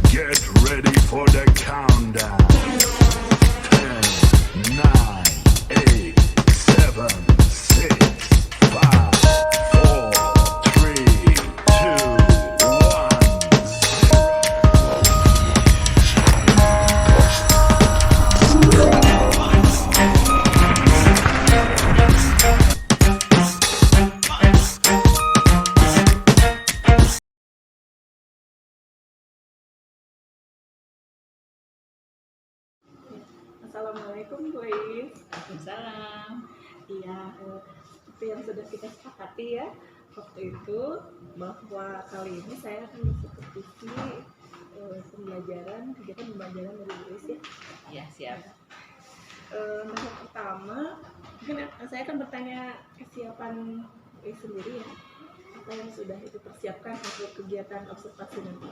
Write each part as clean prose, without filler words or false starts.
Get ready for the countdown. 10, 9, 8, 7, 6, 5, 4, 3, 2, 1. Assalamualaikum Bu Is. Waalaikumsalam. Iya, seperti yang sudah kita sepakati ya waktu itu, bahwa kali ini saya akan mengikuti kegiatan pembelajaran dari Bu Is ya. Iya, siap. Nah, yang pertama, mungkin saya akan bertanya kesiapan Bu Is sendiri ya. Apa yang sudah dipersiapkan untuk kegiatan observasi nanti?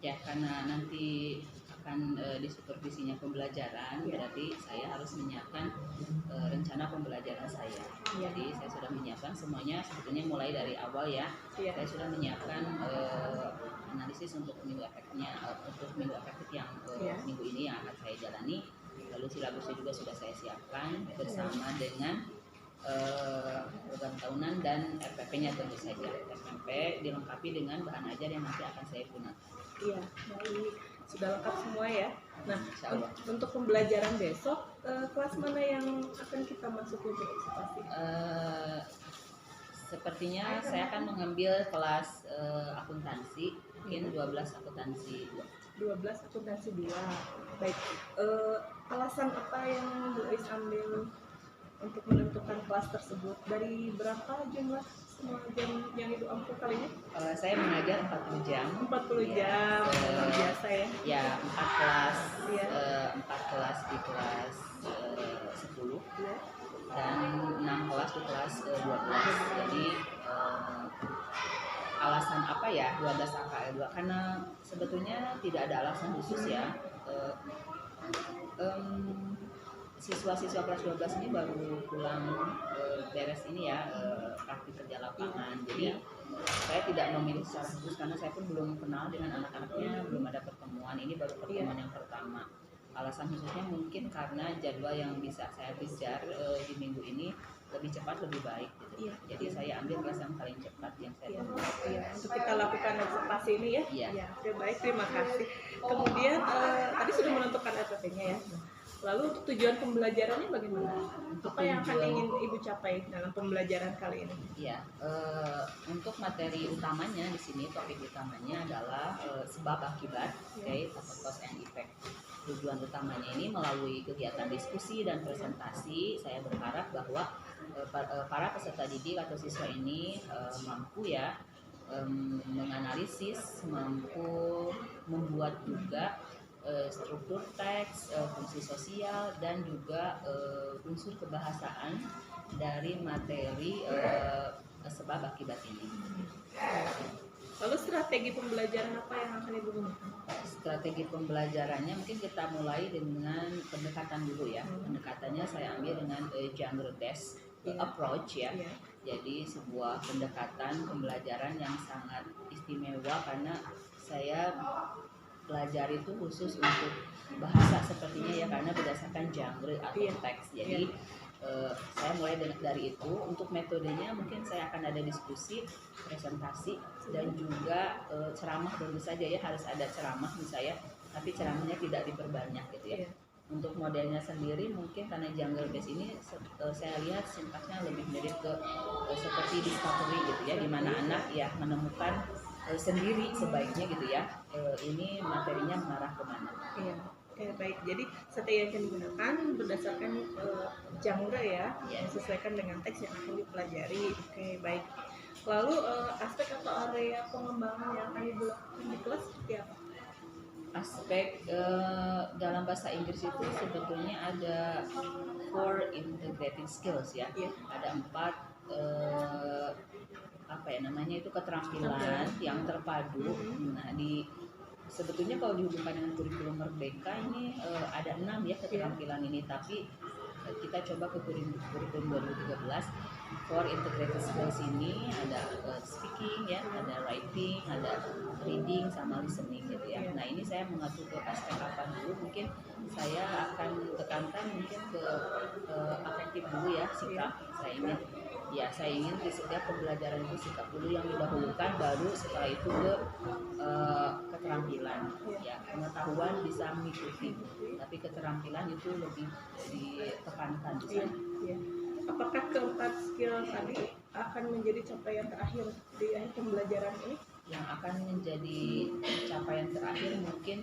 Ya, karena nanti akan disupervisinya pembelajaran, Ya. berarti saya harus menyiapkan rencana pembelajaran saya. Ya. Jadi saya sudah menyiapkan semuanya, sebetulnya mulai dari awal ya. Ya. Saya sudah menyiapkan analisis untuk minggu efeknya, untuk minggu efektif yang Ya. minggu ini yang akan saya jalani. Lalu silabusnya juga sudah saya siapkan bersama dengan program tahunan dan RPP-nya tentu saja. RPP dilengkapi dengan bahan ajar yang nanti akan saya gunakan. Iya, baik. Sudah lengkap semua ya. Nah, Insyaallah. untuk pembelajaran besok, kelas mana yang akan kita masuki untuk observasi? Sepertinya saya akan mengambil kelas akuntansi, mungkin 12 akuntansi 12 akuntansi 2. Baik. Alasan apa yang Bu Is ambil untuk menentukan kelas tersebut? Dari berapa jumlah semua jam yang Ibu ampuh kali ini? Saya mengajar 40 jam. 40 jam, luar biasa ya. Ya, 4 kelas, Iya. 4 kelas di kelas 10 Ya. dan 6 kelas di kelas 12. Jadi alasan apa ya 12 AKL 2? Karena sebetulnya tidak ada alasan khusus ya. Siswa-siswa kelas 12 ini baru pulang beres ini ya, praktik kerja lapangan. Jadi saya tidak memilih secara khusus karena saya pun belum kenal dengan anak-anaknya, belum ada pertemuan. Ini baru pertemuan yang pertama. Alasan khususnya mungkin karena jadwal yang bisa saya kejar di minggu ini lebih cepat lebih baik gitu. Iya. Jadi saya ambil kelas yang paling cepat yang saya Iya, temukan. iya, untuk kita lakukan observasi ini ya. Iya. Ya, oke, baik, terima kasih. Kemudian tadi sudah menentukan SPP-nya ya. Lalu untuk tujuan pembelajarannya bagaimana? Apa yang akan ingin Ibu capai dalam pembelajaran kali ini? Iya, untuk materi utamanya di sini, topik utamanya adalah sebab akibat, atau cause and effect. Tujuan utamanya ini melalui kegiatan diskusi dan presentasi, saya berharap bahwa para peserta didik atau siswa ini mampu ya menganalisis, mampu membuat juga struktur teks, fungsi sosial, dan juga unsur kebahasaan dari materi sebab akibat ini. Lalu strategi pembelajaran apa yang akan Ibu gunakan? Strategi pembelajarannya mungkin kita mulai dengan pendekatan dulu ya. Pendekatannya saya ambil dengan genre based approach ya. Jadi sebuah pendekatan pembelajaran yang sangat istimewa karena saya belajar itu khusus untuk bahasa sepertinya ya, karena berdasarkan genre atau teks. Jadi saya mulai dari itu. Untuk metodenya mungkin saya akan ada diskusi, presentasi, dan juga ceramah. Tentu saja ya harus ada ceramah di saya, tapi ceramahnya tidak diperbanyak gitu ya. Untuk modelnya sendiri mungkin karena jungle base ini saya lihat sintaksnya lebih mirip ke seperti discovery gitu ya, di mana anak ya menemukan sendiri sebaiknya gitu ya, ini materinya mengarah kemana. Iya. Oke, baik. Jadi strategi yang akan digunakan berdasarkan genre ya, disesuaikan dengan teks yang akan dipelajari. Oke, baik. Lalu aspek atau area pengembangan yang akan Ibu lakukan di kelas seperti apa? Aspek dalam bahasa Inggris itu sebetulnya ada 4 integrating skills ya. Ada 4 apa ya namanya itu keterampilan yang terpadu. Nah, sebetulnya kalau dihubungkan dengan kurikulum Merdeka ini ada 6 ya keterampilan ini, tapi kita coba ke kurikulum 2013 for integrated skills ini ada speaking ya, ada writing, ada reading sama listening gitu ya. Nah ini saya mengatur ke aspek apa dulu, mungkin saya akan tekankan mungkin ke afektif dulu ya, sikap. Saya ingin di setiap pembelajaran itu sikap dulu yang didahulukan, baru setelah itu ke keterampilan ya. Pengetahuan bisa mengikuti, tapi keterampilan itu lebih ditekankan di sana. Ya. Apakah keempat skill tadi akan menjadi capaian terakhir di akhir pembelajaran ini? Yang akan menjadi capaian terakhir mungkin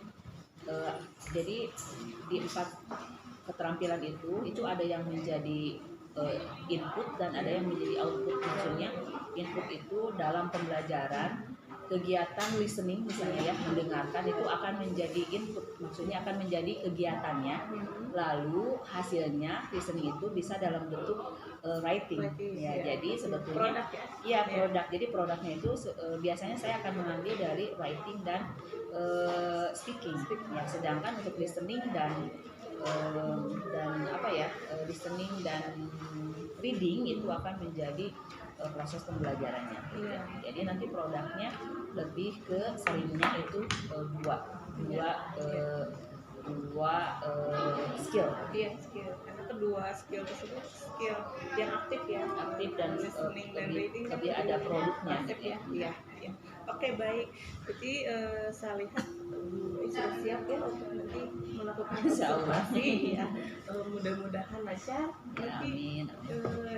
jadi di 4 keterampilan itu ada yang menjadi input dan ada yang menjadi output. Maksudnya input itu dalam pembelajaran kegiatan listening misalnya ya, mendengarkan itu akan menjadi input, maksudnya akan menjadi kegiatannya, lalu hasilnya listening itu bisa dalam bentuk writing ya. Jadi sebetulnya produk produk. Jadi produknya itu biasanya saya akan mengambil dari writing dan speaking ya, sedangkan untuk listening dan listening dan reading itu akan menjadi proses pembelajarannya. Iya. Jadi nanti produknya lebih ke seringnya itu dua skill. Iya, skill. Karena kedua skill tersebut skill yang aktif ya. Aktif dan listening dan reading lebih ada produknya aktif gitu ya. Iya, iya. Oke, baik. Jadi saya lihat sudah siap ya untuk nanti melakukan observasi ya. Mudah-mudahan lancar. Ya, amin.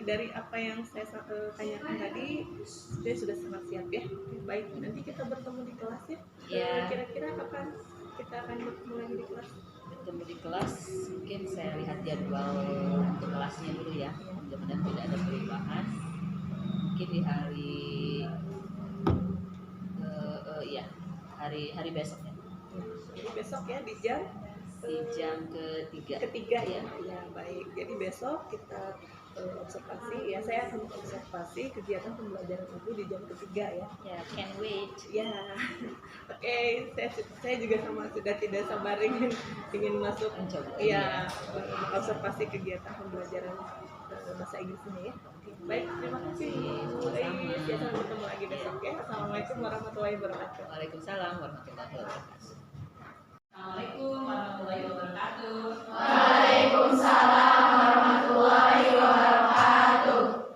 Dari apa yang saya tanyakan tadi, saya sudah sangat siap ya. Baik, nanti kita bertemu di kelas ya. Ya. Kira-kira kapan kita akan bertemu lagi di kelas? Bertemu di kelas, mungkin saya lihat jadwal untuk kelasnya dulu ya. Mudah-mudahan tidak ada perubahan. Mungkin di hari besok ya. Jadi besok ya di jam ketiga ya. Ya, baik. Jadi besok kita observasi ya, saya akan observasi kegiatan pembelajaran ibu di jam ketiga ya. Ya, can't wait. Ya, oke. Saya juga sama sudah tidak sabar ingin masuk. Mencoba. Ya, observasi kegiatan pembelajaran bahasa Inggris ini ya. Baik, terima kasih. Sama-sama. Ya, sampai bertemu lagi besok ya. Assalamualaikum warahmatullahi wabarakatuh. Waalaikumsalam warahmatullahi wabarakatuh. Assalamualaikum warahmatullahi wabarakatuh. Waalaikumsalam warahmatullahi wabarakatuh.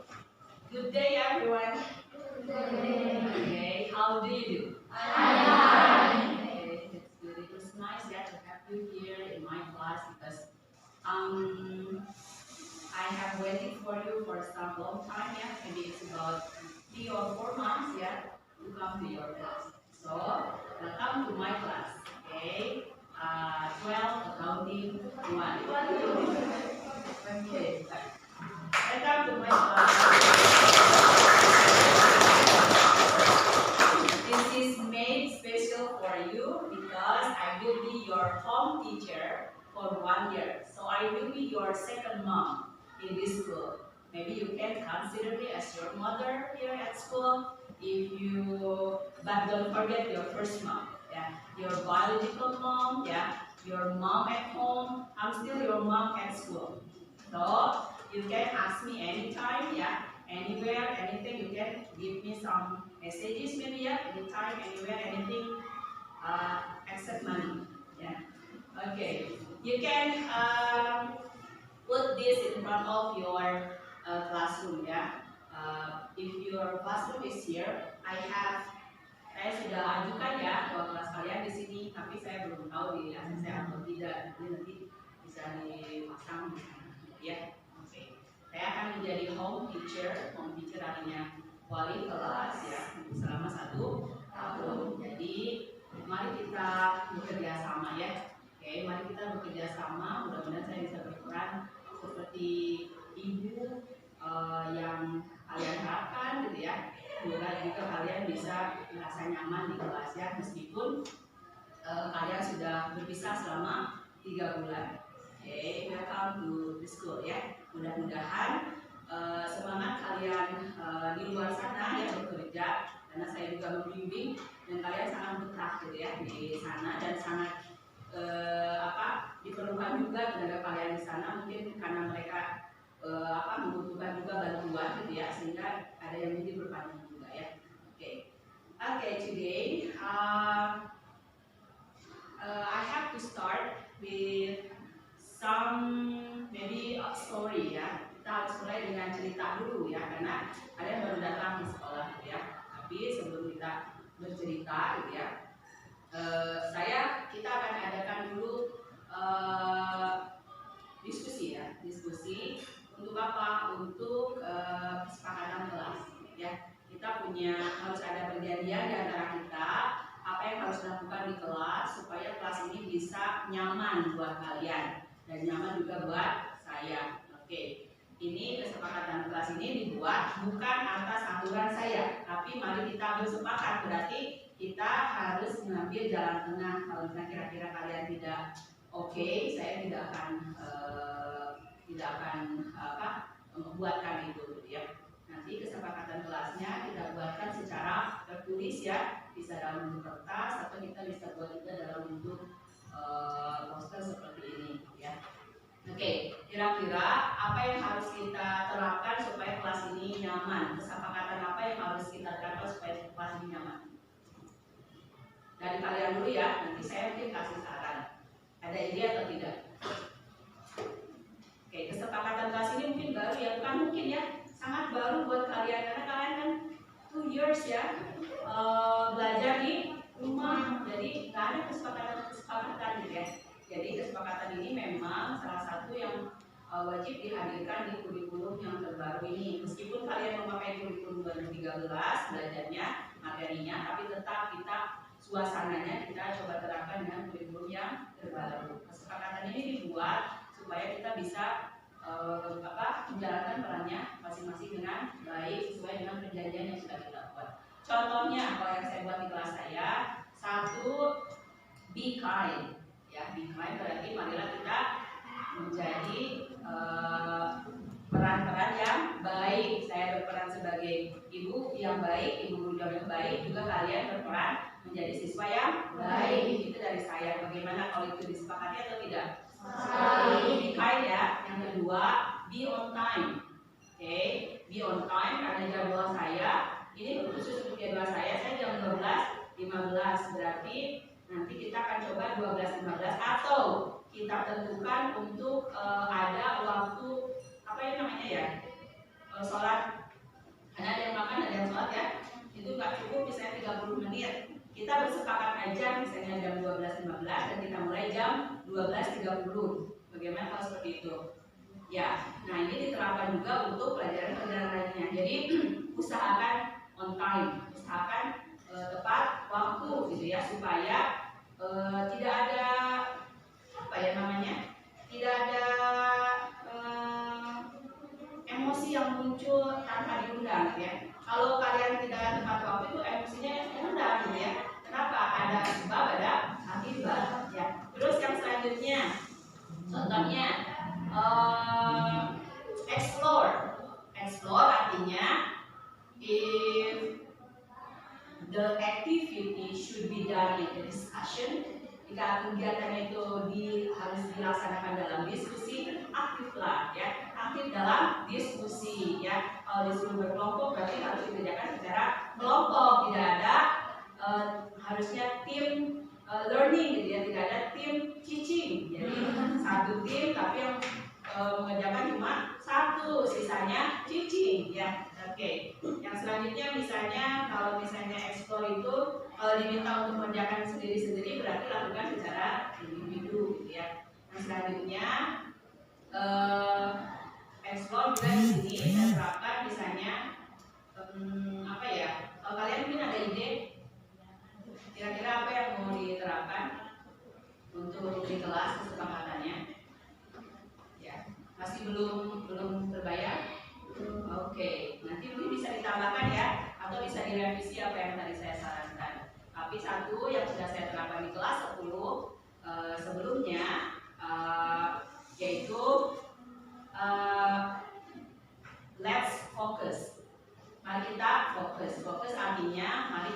Good day everyone. Okay, how do you do? Okay, it's good. It was nice to have you here in my class because I have waited for you for some long time, yeah. Maybe it's about 3 or 4 months, yeah, to come to your class. So, welcome to my class, okay? 12 accounting 1. Okay, welcome to my class. This is made special for you because I will be your home teacher for 1 year. So I will be your second mom in this school. Maybe you can consider me as your mother here at school. But don't forget your first mom, yeah, your biological mom, yeah, your mom at home. I'm still your mom at school. So you can ask me anytime, yeah, anywhere, anything. You can give me some messages, maybe, yeah, anytime, anywhere, anything, except money, yeah. Okay, you can put this in front of your classroom ya. If your classroom is here, saya sudah ajukan ya buat kelas kalian di sini, tapi saya belum tahu di ACC atau tidak. Jadi nanti bisa dipasang di sana ya. Oke. Saya akan menjadi home teacher artinya wali kelas ya selama 1 tahun. Jadi mari kita bekerja sama ya. Oke, mari kita bekerja sama. Mudah-mudahan saya bisa berperan seperti ibu yang kalian harapkan gitu ya. Semoga juga kalian bisa merasa nyaman di kelas ya, meskipun kalian sudah berpisah selama 3 bulan. Oke, welcome to the school ya. Mudah-mudahan semangat kalian di luar sana ya bekerja, karena saya juga membimbing dan kalian sangat betah gitu ya di sana, dan sangat diperlukan juga tenaga kalian di sana, mungkin karena mereka membutuhkan juga bantuan gitu ya, sehingga ada yang jadi berpanjang juga ya. Okay, today I have to start with some maybe a story ya. Kita harus mulai dengan cerita dulu ya, karena ada yang baru datang di sekolah gitu ya. Tapi sebelum kita bercerita gitu ya, kita akan adakan dulu diskusi ya, diskusi untuk apa? Untuk kesepakatan kelas ya. Kita harus ada perjanjian di antara kita apa yang harus dilakukan di kelas supaya kelas ini bisa nyaman buat kalian dan nyaman juga buat saya. Oke. Ini kesepakatan kelas ini dibuat bukan atas aturan saya, tapi mari kita bersepakat, berarti kita harus mengambil jalan tengah. Kalau misalnya kira-kira kalian tidak oke, saya tidak akan membuatkan itu gitu ya. Nanti kesepakatan kelasnya kita buatkan secara tertulis ya, bisa dalam bentuk kertas atau kita bisa buat juga dalam bentuk poster seperti ini ya. Oke, kira-kira apa yang harus kita terapkan supaya kelas ini nyaman? Kesepakatan apa yang harus kita terapkan supaya kelas ini nyaman? Dari kalian dulu ya, nanti saya mungkin kasih saran. Ada ide atau tidak? Oke, kesepakatan kelas ini mungkin baru ya, bukan mungkin ya, sangat baru buat kalian karena kalian kan 2 years ya belajar di rumah, jadi nggak ada kesepakatan gitu ya. Jadi kesepakatan ini memang salah satu yang wajib dihadirkan di kurikulum yang terbaru ini. Meskipun kalian memakai kurikulum 2013 belajarnya, materinya, tapi tetap kita suasananya kita coba terapkan dengan kurikulum yang terbaru. Kesepakatan ini dibuat supaya kita bisa menjalankan perannya masing-masing dengan baik sesuai dengan perjanjian yang sudah kita buat. Contohnya kalau yang saya buat di kelas saya, 1, be kind. Ya, be kind berarti marilah kita menjadi peran-peran yang baik. Saya berperan sebagai ibu yang baik, ibu guru yang baik, juga kalian berperan menjadi siswa yang baik. Itu dari saya. Bagaimana kalau itu disepakati atau tidak? Be kind ya. Yang kedua, be on time. Oke, be on time karena jadwal saya ini khusus untuk jadwal saya jam 12.15 berarti nanti kita akan coba 12.15 atau kita tentukan untuk ada waktu apa yang namanya ya, sholat. Karena ada yang makan, ada yang sholat ya, itu nggak cukup misalnya 30 menit. Kita bersepakat aja misalnya jam 12.15 dan kita mulai jam 12.30. Bagaimana kalau seperti itu? Ya, nah ini diterapkan juga untuk pelajaran-pelajaran lainnya. Jadi usahakan on time, usahakan tepat waktu gitu ya, supaya tidak ada tidak ada emosi yang muncul tanpa diundang gitu ya. Kalau kalian tidak tepat waktu itu emosinya rendah gitu ya. Kenapa? Ada sebab, ada akibat ya. Terus yang selanjutnya, contohnya explore artinya if the activity should be done in a discussion. Jika kegiatan itu harus dilaksanakan dalam diskusi, aktiflah ya, aktif dalam diskusi ya. Kalau disuruh berkelompok berarti harus dikerjakan secara kelompok, tidak ada harusnya tim learning gitu ya, tidak ada tim teaching. Jadi satu tim tapi yang mengerjakan cuma satu, sisanya teaching ya. Oke. Yang selanjutnya misalnya kalau misalnya explore itu kalau diminta untuk mengerjakan sendiri-sendiri berarti lakukan secara individu gitu ya. Yang selanjutnya explore juga di sini saya terapkan misalnya apa ya? Kalau kalian mungkin ada ide kira-kira apa yang mau diterapkan untuk di kelas kesepakatannya? Ya, masih belum terbayang? Oke, nanti mungkin bisa ditambahkan ya, atau bisa direvisi apa yang tadi saya sarankan. Tapi satu yang sudah saya terapkan di kelas 10 sebelumnya yaitu let's focus. Mari kita fokus. Fokus artinya mari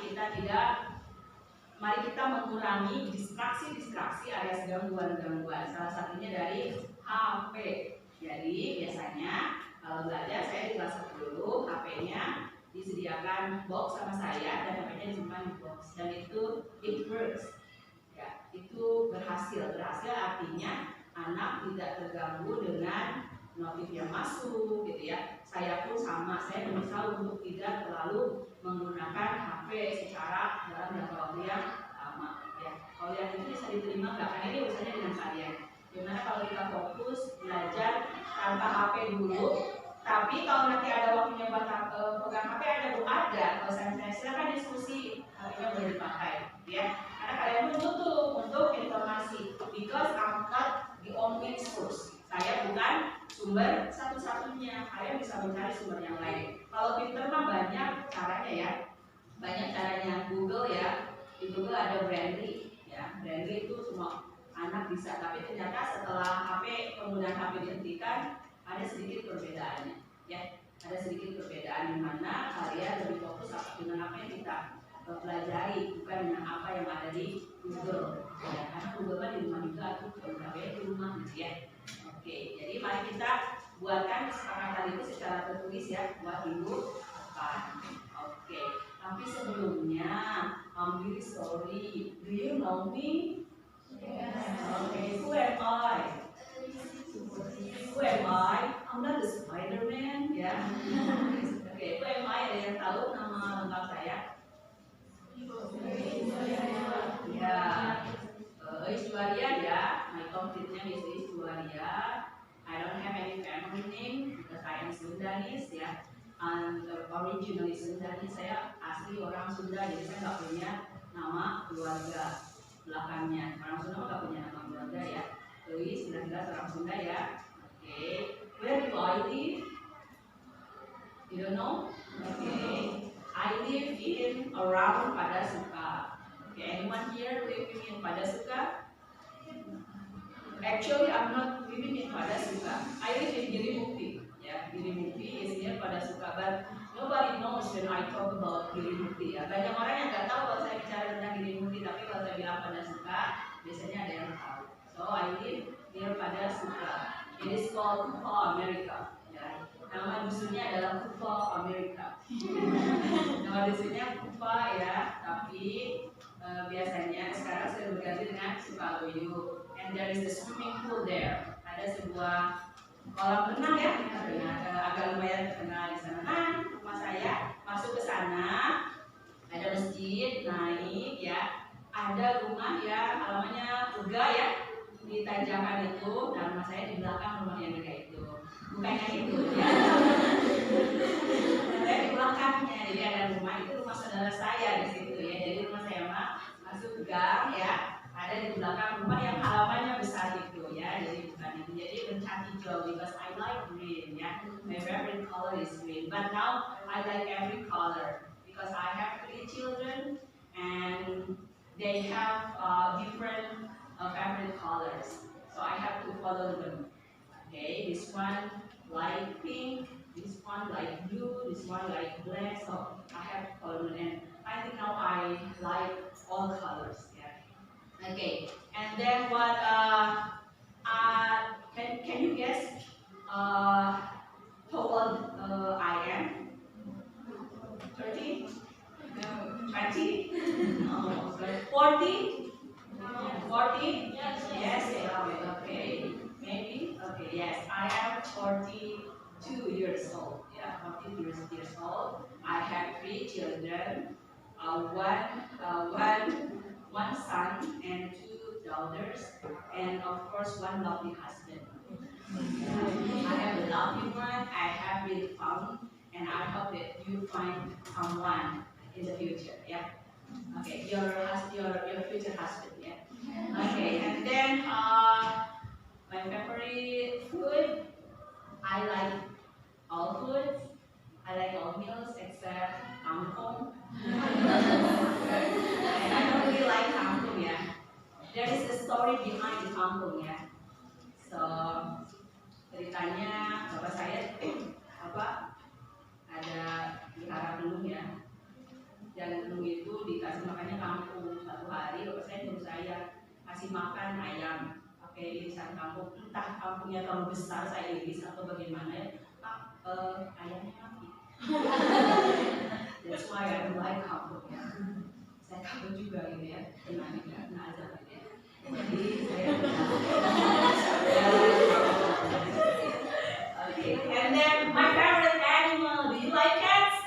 kita mengurangi distraksi alias gangguan-gangguan. Salah satunya dari HP. Jadi biasanya kalau belajar saya di kelas 1 dulu, HP-nya disediakan box sama saya dan HP-nya disimpan di box, dan itu it works. Ya, itu berhasil. Berhasil artinya anak tidak terganggu dengan notif yang masuk gitu ya. Saya pun sama, saya berusaha untuk tidak terlalu menggunakan HP secara dalam jangka waktu yang lama ya. Kalau yang ini bisa diterima nggak? Karena ini urusannya dengan kalian. Gimana kalau kita fokus belajar tanpa HP dulu, tapi kalau nanti ada waktunya buat pegang HP ada. Kalau saya silakan diskusi, HP-nya boleh dipakai ya. Karena kalian pun butuh untuk informasi, because I'm not the only source. Saya bukan sumber satu-satunya, kalian bisa mencari sumber yang lain. Kalau pinter mah banyak caranya ya, banyak caranya. Google ya, di Google ada Brandly ya, Brandly itu semua anak bisa. Tapi ternyata setelah penggunaan HP dihentikan, ada sedikit perbedaannya ya, ada sedikit perbedaan di mana kalian lebih fokus dengan apa yang kita pelajari, bukan dengan apa yang ada di Google ya. Karena Google kan di rumah juga, aku HP di rumah gitu ya. Oke, jadi mari kita buatkan kesepakatan itu secara tertulis ya, buat minggu depan. Oke, tapi sebelumnya, I'm really sorry. Do you know me? Yes. Okay, who am I? Who am I? I'm not the Spider-Man, ya. Oke, who am I? Ada yang tahu nama lengkap saya? Ya. Juwaria ya, my complete name is Juwaria. I don't have any family name because I am Sundanese ya, and originally Sundanese, saya asli orang Sunda, jadi saya nggak punya nama keluarga belakangnya. Orang Sunda nggak punya nama keluarga ya. Tulis jelas-jelas orang Sunda ya. Oke, where do I live? You don't know? Okay, I live in around Padasuka. Okay, anyone here living in Padasuka? Actually, I'm not living in Padasuka. I live in Girimukti. Yeah, Girimukti is near Padasuka, but nobody knows when I talk about Girimukti. Ya, banyak orang yang nggak tahu kalau saya bicara tentang Girimukti, tapi kalau saya bilang Padasuka, biasanya ada yang tahu. So I live near Padasuka. It is called Kupa America. Ya, nama dusunnya adalah Kupa America. Nama dusunnya Kupa ya, tapi biasanya sekarang sudah berganti dengan Sukaloyo. And there is a swimming pool there. Ada sebuah kolam renang ya, agak lumayan terkenal di sana. Nah, rumah saya masuk ke sana, ada masjid, naik ya, ada rumah ya, alamannya Uga ya, di tanjakan itu, dan rumah saya di belakang rumah yang kayak itu. Bukan yang itu ya. Saya di belakangnya, jadi ada rumah itu, rumah saudara saya di situ ya. Jadi rumah saya masuk gang ya, ada di belakang rumah yang halamannya besar itu ya, jadi bukan itu. Jadi bercat hijau because I like green ya. My favorite color is green, but now I like every color because I have 3 children and they have different favorite colors, so I have to follow them. Okay, this one like pink, this one like blue, this one like black, so I have to follow them. And I think now I like all colors. Okay, and then what? Can you guess how old I am? 30? No. 20? No. 40? 40? Yes. Okay. Maybe. Okay. Yes, I am 42 years old. Yeah, 42 years old. I have 3 children. One son and 2 daughters, and of course 1 lovely husband. I have a lovely one. I have been found, and I hope that you find someone in the future. Yeah. Okay, your future husband. Yeah. Okay, and then my favorite food. I like all foods. I like all meals except kangkong. I don't really like kangkong ya. There is a story behind the kangkong ya. So ceritanya bapak saya ada pelihara belum ya. Dan belum itu dikasih makannya kangkong. Satu hari bapak saya nyuruh saya kasih makan ayam. pakai irisan kampung, entah kampungnya terlalu besar saya iris atau bagaimana ya, Pak, ayamnya mati. That's why I don't like kampung ya. Saya kampung juga gitu ya, kena aja gitu ya. Jadi saya okay. And then my favorite animal, do you like cats?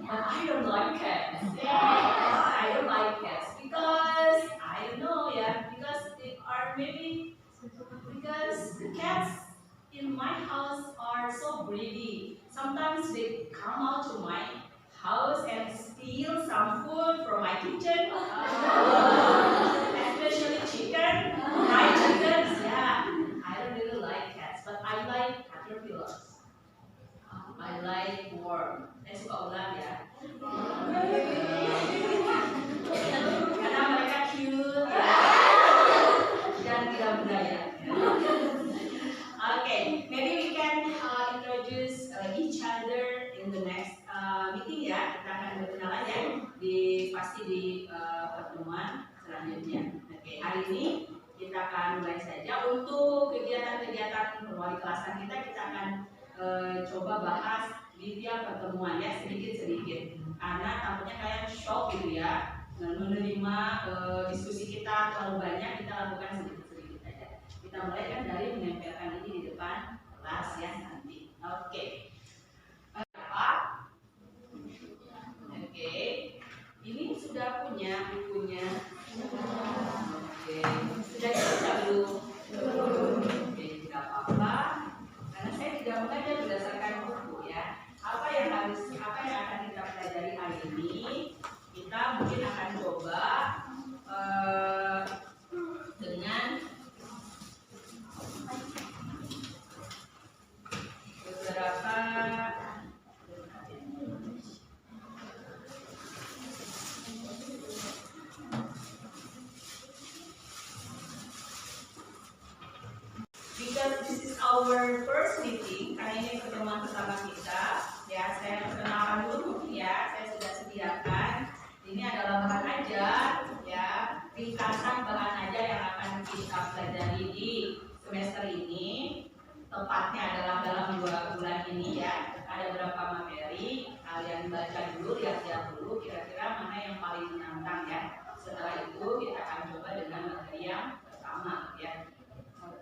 But I don't like cats. I don't like cats because I don't know, yeah, because they are maybe because the cats in my house are so greedy. Sometimes they come out to my house and steal some food from my kitchen, especially chicken, fried chickens. Yeah, I don't really like cats, but I like caterpillars. I like worm. Saya suka ular ya. Karena mereka cute dan tidak berdaya. Okay, maybe we can introduce each other in the next meeting ya. Kita akan berkenalan ya pasti di pertemuan selanjutnya. Oke, hari ini kita akan mulai saja untuk kegiatan-kegiatan wali kelasan kita akan coba bahas di tiap pertemuan ya, sedikit-sedikit. Karena takutnya kalian shock gitu ya menerima diskusi kita terlalu banyak, kita lakukan sedikit-sedikit aja. Kita mulai kan dari menempelkan ini di depan kelas ya nanti. Oke. Apa? Oke. Ini sudah punya bukunya. Oke. Sudah dibaca belum? Oke, tidak apa-apa. Karena saya tidak mengajar berdasarkan buku ya. Apa yang akan kita pelajari hari ini? Kita mungkin akan coba dengan beberapa because this is our first meeting, karena ini pertemuan pertama kita ya, saya perkenalkan dulu mungkin ya, saya sudah sediakan ini adalah bahan ajar ya, ringkasan bahan ajar yang akan kita pelajari di semester ini, tepatnya adalah dalam 2 bulan ini ya. Ada beberapa materi, kalian baca dulu, lihat-lihat dulu kira-kira mana yang paling menantang ya. Setelah itu kita akan coba dengan materi yang pertama ya.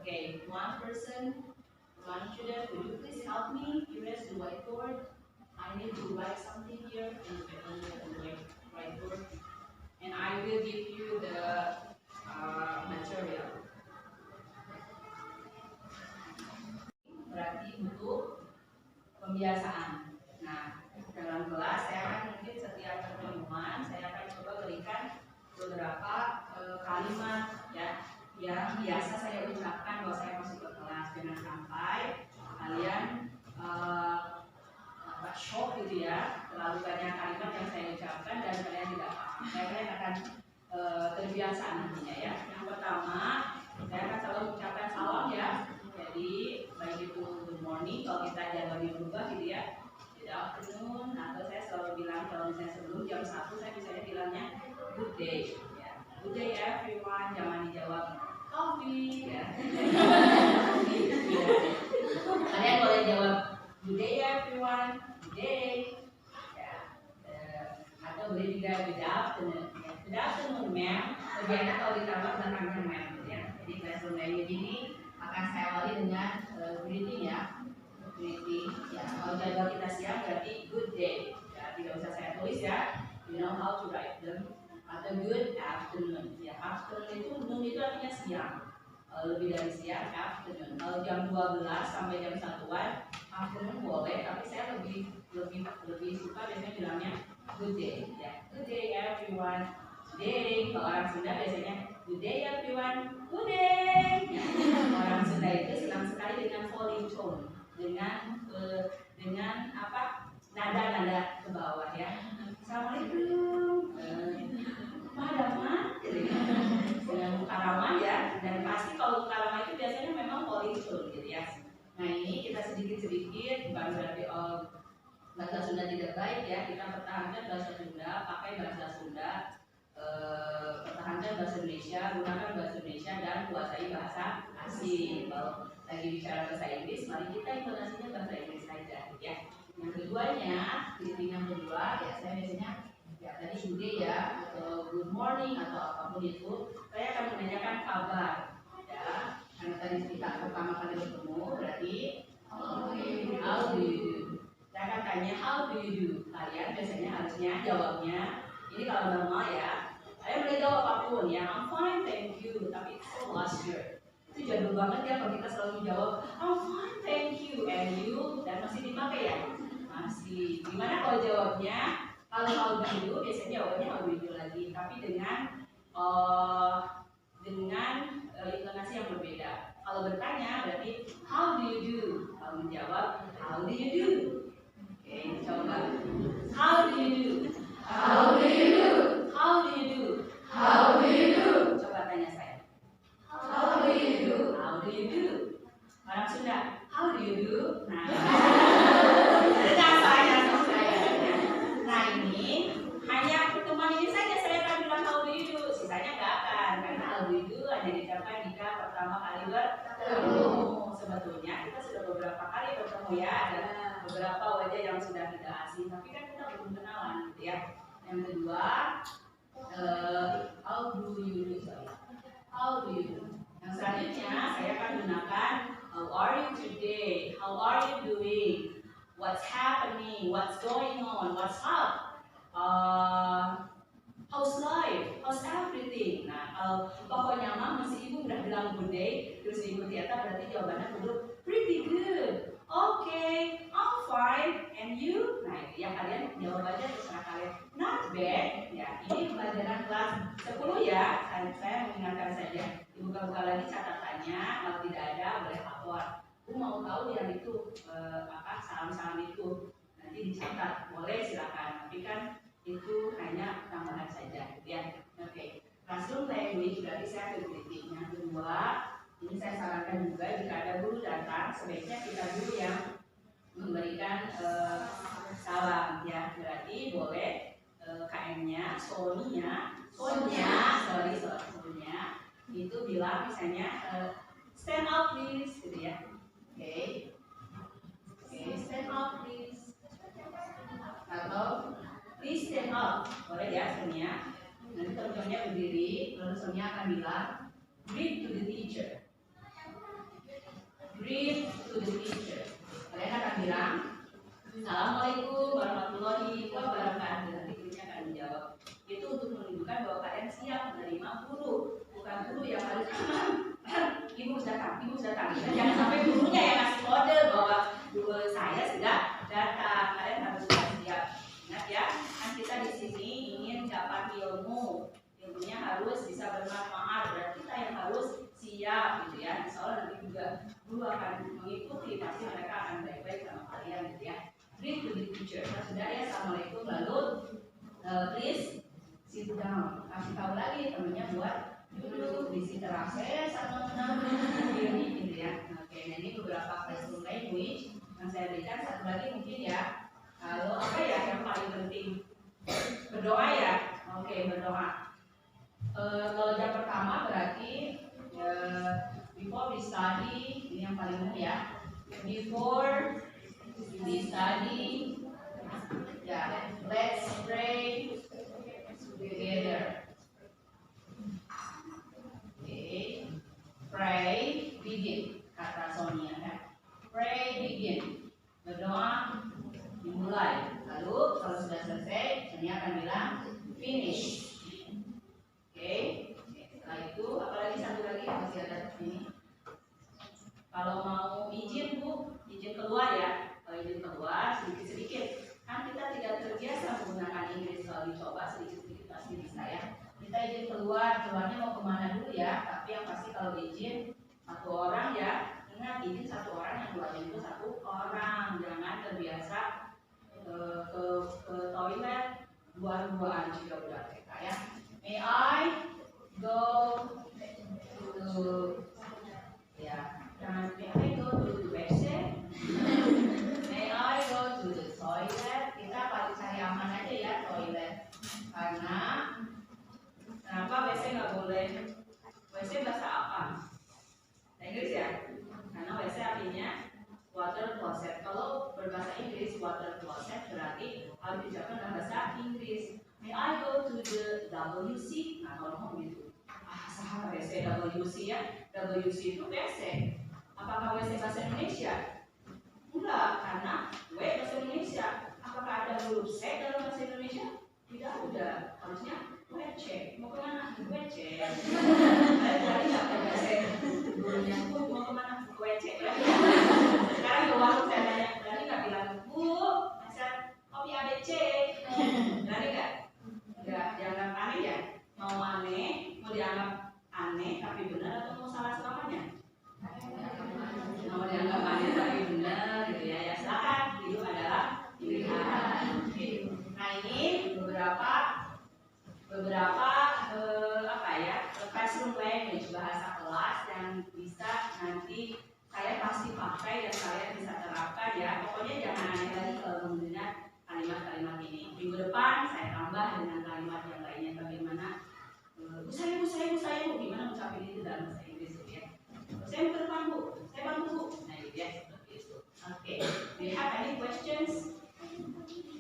Okay, one student, would you please help me erase the whiteboard? I need to write something here in the whiteboard, and I will give you the material. Berarti untuk pembiasaan. Nah, dalam kelas saya akan mungkin setiap pertemuan saya akan coba berikan beberapa kalimat ya yang biasa saya ucapkan kalau saya masuk ke kelas. Jangan sampai kalian shock gitu ya, terlalu banyak kalimat yang saya ucapkan dan kalian tidak paham. Kalian akan terbiasa nantinya ya. Yang pertama, saya akan selalu ucapkan salam ya. Jadi baik itu good morning kalau kita jadwalnya berubah gitu ya, good afternoon, atau saya selalu bilang kalau misalnya sebelum jam 1 saya biasanya bilangnya good day ya. Good day everyone, jangan dijawab coffee ya. Kalian boleh jawab good day everyone, good day ya. Atau boleh juga good afternoon ya. Good afternoon ma'am, lebih enak kalau ditambah belakangnya ma'am ya. Jadi classroom language ini akan saya awali dengan greeting ya. Greeting ya. Kalau jadwal kita siang berarti good day ya, tidak usah saya tulis ya. You know how to write them. Atau good afternoon ya. Afternoon itu noon itu artinya siang, lebih dari siang afternoon. Kalau jam 12 sampai jam 1-an afternoon boleh, tapi saya lebih suka biasanya bilangnya good day ya. Good day everyone. Day, kalau orang Sunda biasanya good day everyone, good day. Orang Sunda itu senang sekali dengan falling tone, dengan apa, nada-nada ke bawah ya. Assalamualaikum, Pak dengan muka ramah ya. Dan pasti kalau muka ramah itu biasanya memang falling tone gitu ya. Nah ini kita sedikit-sedikit, bukan berarti bahasa Sunda tidak baik ya. Kita pertahankan bahasa Sunda, pakai bahasa Sunda. Pertahankan bahasa Indonesia, gunakan bahasa Indonesia dan kuasai bahasa asing. Kalau lagi bicara bahasa Inggris, mari kita intonasinya bahasa Inggris saja, ya. Yang keduanya, greeting yang kedua, ya saya biasanya ya tadi sudah ya, good morning atau apapun itu, saya akan menanyakan kabar, ya. Karena tadi kita pertama kali bertemu, berarti how do you do? Saya akan tanya how do you do? Kalian biasanya harusnya jawabnya, ini kalau normal ya, saya boleh jawab apapun ya, I'm fine, thank you. Tapi itu last year, itu jadul banget ya kalau kita selalu jawab I'm fine, thank you, and you, dan masih dipakai ya, masih. Gimana kalau jawabnya? Kalau how do you do, biasanya jawabannya how do you do lagi, tapi dengan intonasi yang berbeda. Kalau bertanya berarti how do you do? Kalau menjawab how do you do? Oke, coba. How do you do? How do you do? How do you do? How do you do? Coba tanya saya. How do you do? How do you do? Orang Sunda, how do you do? Nah, dengar saya. Nah ini hanya pertemuan ini saja saya akan bilang how do you do. Sisanya nggak akan, karena how do you do hanya diucapkan jika pertama kali bertemu. Sebetulnya kita sudah beberapa kali bertemu ya, ada beberapa wajah yang sudah tidak asing, tapi kan kita belum kenalan, gitu ya. Yang kedua, how do you do? Sorry. How do you do? Yang selanjutnya saya akan gunakan how are you today? How are you doing? What's happening? What's going on? What's up? How's life? How's everything? Nah, kalau pokoknya mah masih ibu udah bilang good day, terus ibu ternyata berarti jawabannya kudu pretty good. Okay, I'm fine. And you? Nah, itu ya kalian jawab aja terserah kalian. Not bad. Ya, ini pelajaran kelas 10 ya. Saya mengingatkan saja. Dibuka-buka lagi catatannya. Kalau tidak ada boleh lapor. Aku mau tahu yang itu salam-salam itu nanti dicatat. Boleh silakan. Tapi kan itu hanya tambahan saja, ya. Oke. Classroom language berarti saya greeting. Yang kedua, ini saya sarankan juga jika ada guru datang, sebaiknya kita dulu yang memberikan salam, ya. Berarti boleh KM-nya, Sonia, itu bilang misalnya stand up please, gitu ya. Oke, stand up please. Atau please stand up, boleh ya Sonia. Nanti teman-temannya berdiri, lalu Sonia akan bilang greet to the teacher. Greet to the teacher. Kalian akan bilang Assalamualaikum warahmatullahi wabarakatuh. Nanti gurunya akan menjawab. Itu untuk menunjukkan bahwa kalian siap menerima guru, bukan guru yang harus ibu datang. Jangan sampai gurunya yang ngasih kode bahwa guru saya sudah datang. Kalian harus siap. Ingat ya, kan kita di sini ingin dapat ilmu. Ilmunya harus bisa bermanfaat. Berarti kita yang harus siap, gitu ya. Insya Allah nanti juga guru akan mengikuti. Pasti mereka akan baik-baik sama kalian, gitu ya. Greet to the teacher. Nah, sudah ya, assalamualaikum. Lalu please sit down. Kasih tahu lagi temennya buat duduk di situ saya sama ini, gitu ya. Oke, nah ini beberapa classroom language yang saya berikan. Satu lagi mungkin ya. Kalau apa ya yang paling penting? Berdoa ya. Oke, berdoa. Kalau yang pertama berarti before we study, ini yang paling umum ya. Before we study, ya, let's pray together. Okay, pray begin, kata Sonia kan. Pray begin, berdoa dimulai. Lalu kalau sudah selesai, Sonia akan bilang finish. Oke, setelah itu apalagi satu lagi masih ada ini. Kalau mau izin Bu, izin keluar ya. Kalau izin keluar sedikit-sedikit. Kan kita tidak terbiasa menggunakan Inggris. Kalau dicoba sedikit-sedikit pasti bisa ya. Kita izin keluarnya mau kemana dulu ya. Tapi yang pasti kalau izin satu orang ya. Ingat izin satu orang, yang keluarnya itu satu orang. Jangan terbiasa ke toilet dua-duaan juga udah TK ya. May I go to ya. Jangan may I go to the WC. May I go to the toilet. Kita paling cari aman aja ya toilet. Karena kenapa WC nggak boleh WC, nah kalau mau gitu, sahara WC WC ya, WC itu WC. Apakah WC bahasa Indonesia? Enggak, karena W bahasa Indonesia. Apakah ada huruf C dalam bahasa Indonesia? Tidak ada, harusnya WC. Mau kemana? WC. Saya tadi nggak ada C. Gurunya Bu, mau kemana? WC. Sekarang ke warung saya tanya, berani nggak bilang Bu, pesan kopi ABC? Berani nggak? Nggak, dianggap aneh ya. Mau aneh, mau dianggap aneh tapi benar atau mau salah selamanya? Mau dianggap aneh tapi benar gitu ya. Ya silakan, itu adalah pilihan. Oke. Nah ini beberapa classroom language, bahasa kelas yang bisa nanti saya pasti pakai dan kalian bisa terapkan ya. Pokoknya jangan aneh lagi kalau mendengar kalimat-kalimat ini. Minggu depan saya tambah dengan kalimat yang lainnya bagaimana bu saya gimana mengucapkan itu dalam bahasa Inggris ya. Saya ke depan Bu, saya bantu Bu. Nah itu ya seperti itu. Oke. Do you have any questions?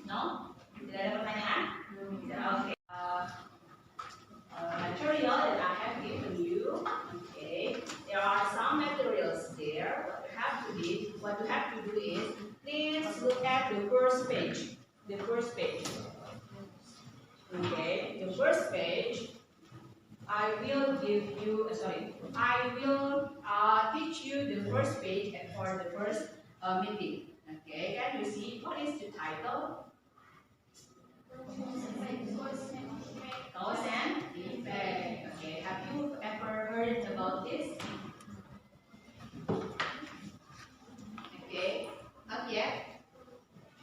No? Tidak ada pertanyaan? Oke. Material that I have given you. Okay. There are some materials there. What you have to do is please look at the first page. The first page. Okay. The first page. I will teach you the first page for the first meeting. Okay, can you see what is the title? Cause and effect. Okay, have you ever heard about this? Okay, not yet.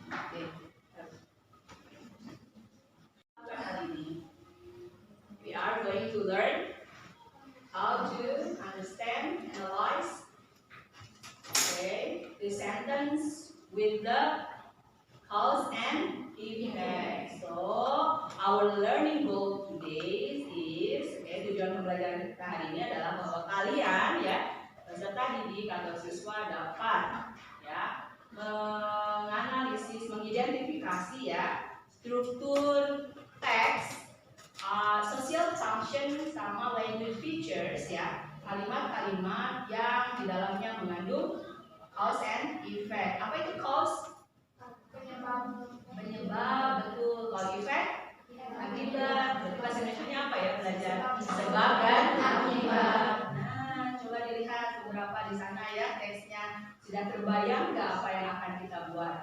Okay. We are going to learn how to understand, analyze, okay, the sentence with the cause and effect. So our learning goal today is, okay, tujuan pembelajaran kita hari ini adalah bahwa kalian ya peserta didik atau siswa dapat ya menganalisis, mengidentifikasi ya struktur teks, social function sama language features ya, kalimat-kalimat yang di dalamnya mengandung cause and effect. Apa itu cause? Penyebab, betul. Kalau effect? Akibat. Betul. Bahasa Indonesia apa ya belajar? Sebab dan akibat. Nah, coba dilihat beberapa di sana ya teksnya. Sudah terbayang nggak apa yang akan kita buat?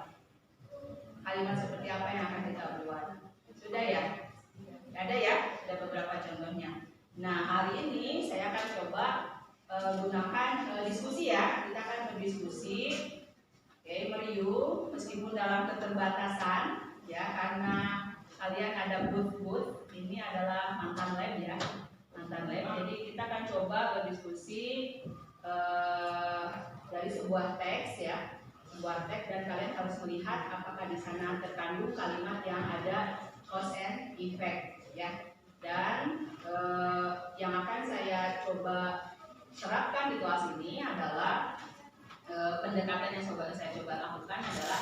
Kalimat seperti apa yang akan kita buat? Sudah ya? Ada ya? Ada beberapa contohnya. Nah, hari ini saya akan coba gunakan diskusi ya. Kita akan berdiskusi. Oke, meriuh meskipun dalam keterbatasan ya, karena kalian ada booth. Ini adalah mantan lab ya. Mantan lab. Jadi kita akan coba berdiskusi dari sebuah teks ya. Sebuah teks dan kalian harus melihat apakah di sana terkandung kalimat yang ada cause and effect ya, dan yang akan saya coba terapkan di kelas ini adalah pendekatan yang saya coba lakukan adalah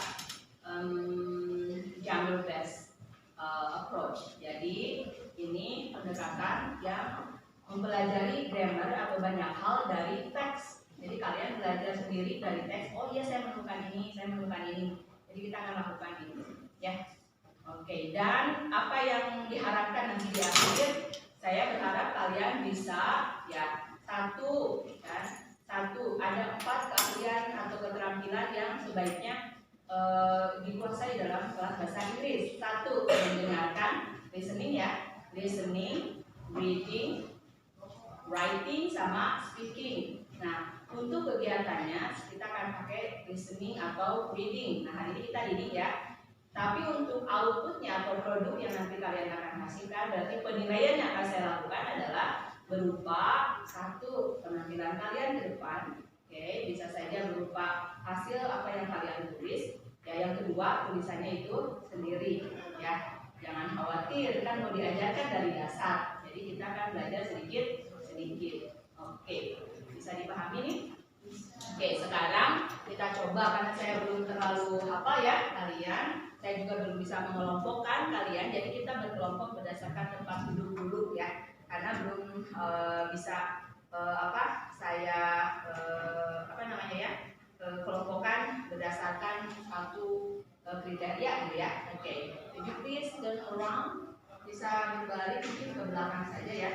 genre based approach. Jadi ini pendekatan yang mempelajari grammar atau banyak hal dari teks. Jadi kalian belajar sendiri dari teks. Oh iya, saya menemukan ini, saya menemukan ini. Jadi kita akan lakukan ini ya. Oke, dan apa yang diharapkan nanti di akhir, saya berharap kalian bisa ya satu ada 4 keahlian atau keterampilan yang sebaiknya dikuasai dalam kelas bahasa Inggris. 1, mendengarkan, listening ya, listening, reading, writing sama speaking. Nah, untuk kegiatannya kita akan pakai listening atau reading. Nah, hari ini kita reading ya. Tapi untuk outputnya atau produk yang nanti kalian akan hasilkan, berarti penilaian yang akan saya lakukan adalah berupa 1, penampilan kalian ke depan, oke, bisa saja berupa hasil apa yang kalian tulis. Ya, yang kedua tulisannya itu sendiri, ya, jangan khawatir kan mau diajarkan dari dasar. Jadi kita akan belajar sedikit. Oke, bisa dipahami nih? Oke, sekarang kita coba karena saya belum terlalu hafal ya kalian. Saya juga belum bisa mengelompokkan kalian, jadi kita berkelompok berdasarkan tempat duduk dulu bisa saya kelompokkan berdasarkan satu kriteria gitu ya. Oke, could you please turn around, bisa berbalik mungkin ke belakang saja ya.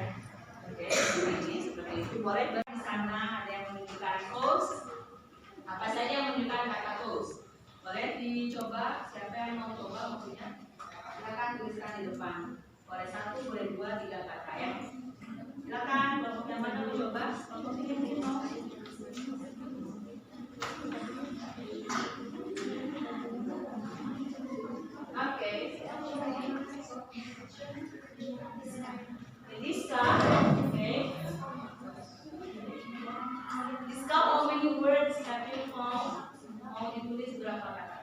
Oke, seperti itu. Boleh di sana ada yang menunjukkan close. Apa saja yang menunjukkan kata close? Boleh dicoba. Siapa yang mau coba maksudnya? Silakan tuliskan di depan. Boleh 1, boleh 2, 3 kata ya. Silakan, kelompok yang mana mau coba? Kelompok ini mungkin mau. Oke. Diska, oke. Diska, how many words have you found? Mau ditulis berapa kata?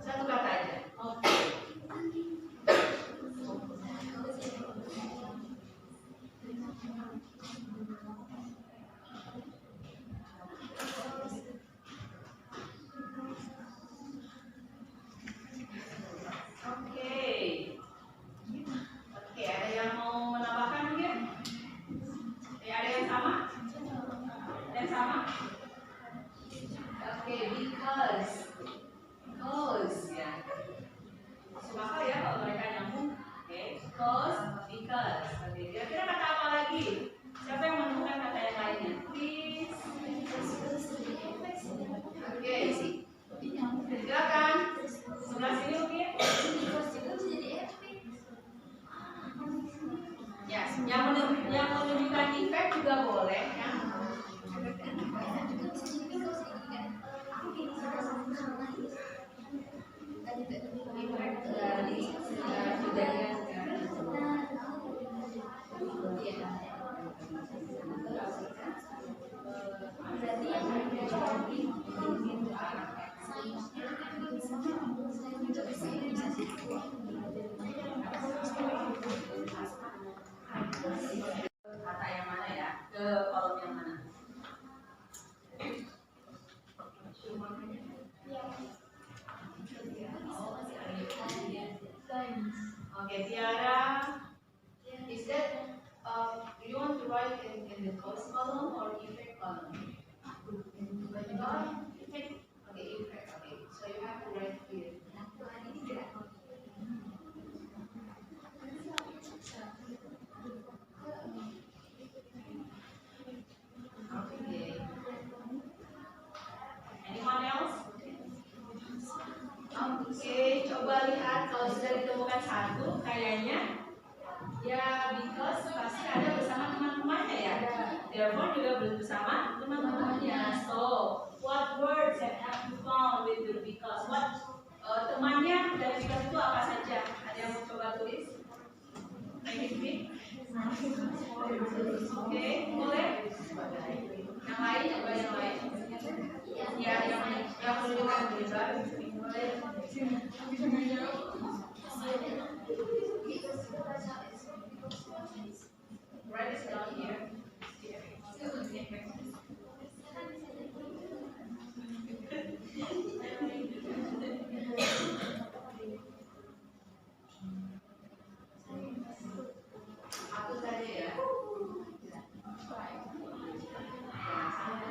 1 kata aja. Oke. Oke, ada yang mau menambahkan mungkin? Ada yang sama? Ada yang sama? Oke, because ya. Maka ya kalau mereka nyambung. Oke, because. Oke, kira-kira kata apa lagi? Siapa yang menemukan kata yang lainnya? Please. Oke, silakan. Sebelah sini mungkin. Ya, yang menunjukkan efek juga boleh ya. Kata yang mana ya? Ke kolom yang mana? Oke, Tiara. Is that do you want to write in the cause column or effect column? Effect. Okay, effect. Okay, so you have to write here. Okay. Anyone else? Oke, coba lihat kalau sudah ditemukan 1, kayaknya ya because pasti ada bersama teman-temannya ya. Therefore juga bersama teman-temannya. So, what words have you found with the because? What temannya dari because itu apa saja? Ada yang mau coba tulis? Oke, boleh? Yang lain, coba yang lain. Ya, yang menunjukkan berubah. Boleh. Write this down here. Aku saja ya.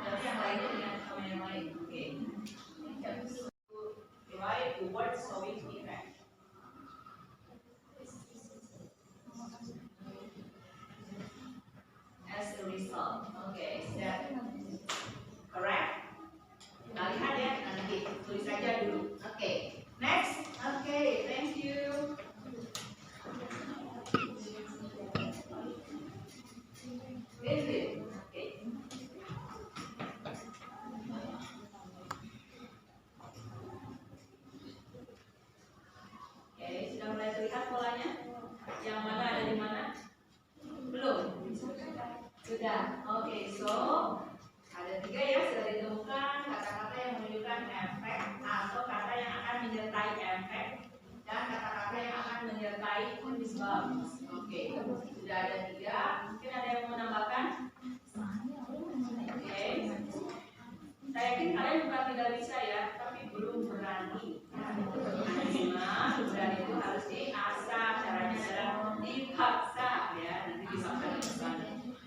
Tapi yang lainnya dengan sama yang lain. Oke. Write the word showing effect. As a result. Okay, is that correct? Nah, lihat ya, nanti tulis saja dulu. Okay, next. Okay, thank you. Very good. Okay. Oke, sudah mulai terlihat polanya? Yang mana ada di mana? Belum? Sudah. Oke, so ada 3 ya sudah ditemukan kata-kata yang menunjukkan efek atau kata yang akan menyertai efek dan kata-kata yang akan menyertai penyebab. Oke, sudah ada 3. Mungkin ada yang mau menambahkan? Oke. Saya yakin kalian bukan tidak bisa ya, tapi belum berani. Nah, berani itu harus diasah. Caranya adalah dipaksa. ya, nanti bisa pelan.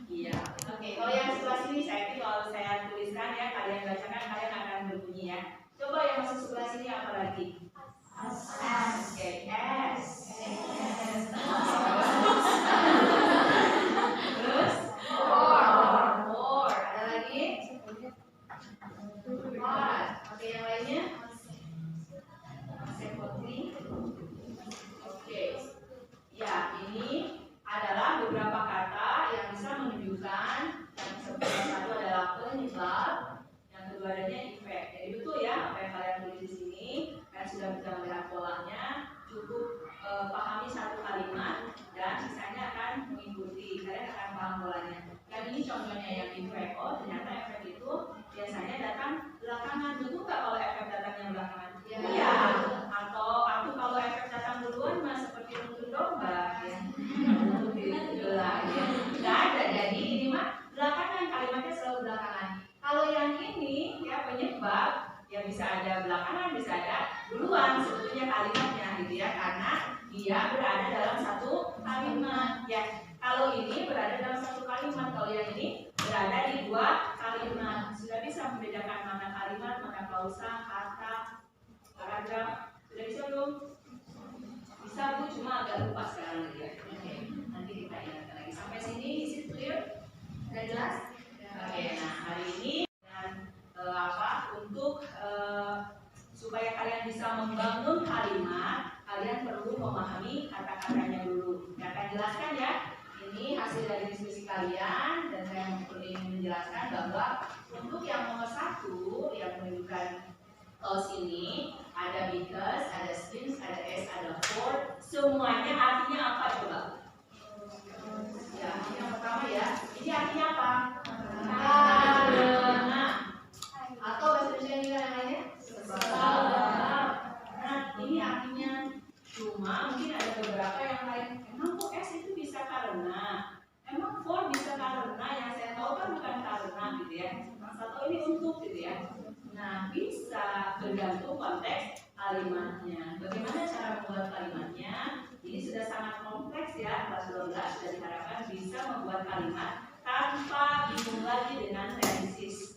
Iya. Oke, kalau yang sebelah sini kalau saya tuliskan ya, kalian bacakan, kalian akan berbunyi ya. Coba yang masuk sebelah sini apa lagi? Oke, S. Terus? Or. Ada lagi? What? Oke, yang lainnya? Seperti. Oke. Ya, ini adalah beberapa kata yang bisa menunjukkan yang satu adalah penyebab, yang kedua adanya efek. Jadi betul ya apa yang kalian tulis di sini. Kalian sudah bisa melihat polanya. Cukup pahami satu kalimat dan sisanya akan mengikuti. Kalian akan paham polanya. Dan ini contohnya yang efek. Oh, ternyata efek itu biasanya datang belakangan. Betul nggak kalau efek datangnya belakangan? Iya. Atau kalau efek datang duluan mah seperti untuk domba ya. Nggak ada. Jadi ini mah belakangan, kalimatnya selalu belakangan. Kalau yang ini ya penyebab ya bisa ada belakangan, bisa ada duluan sebetulnya kalimatnya gitu ya, karena dia berada dalam satu kalimat ya. Kalau ini berada dalam satu kalimat, kalau yang ini berada di dua kalimat. Sudah bisa membedakan mana kalimat, mana klausa, kata, paragraf. Sudah bisa belum? Bisa Bu, cuma agak lupa sekarang ya. Oke, nanti kita ingatkan lagi. Sampai sini, is it clear? Sudah jelas? Oke, nah hari ini dengan untuk supaya kalian bisa membangun kalimat, kalian perlu memahami kata-katanya dulu. Saya akan jelaskan ya. Ini hasil dari diskusi kalian dan saya ingin menjelaskan bahwa untuk yang nomor 1 yang menunjukkan clause ini ada because, ada since, ada as, ada for. Semuanya artinya apa coba? Ya, ini yang pertama ya. Ini artinya apa? Karena. Atau bahasa Indonesia juga yang lainnya? Sebab. Nah, ini artinya. Cuma mungkin ada beberapa yang lain. Emang kok S itu bisa karena? Emang for bisa karena? Yang saya tahu kan bukan karena gitu ya. Atau ini untuk gitu ya. Nah, bisa bergantung konteks kalimatnya. Bagaimana cara membuat kalimatnya? Ini sudah sangat kompleks ya. Kelas 12 sudah diharapkan bisa membuat kalimat tanpa bingung lagi dengan tenses.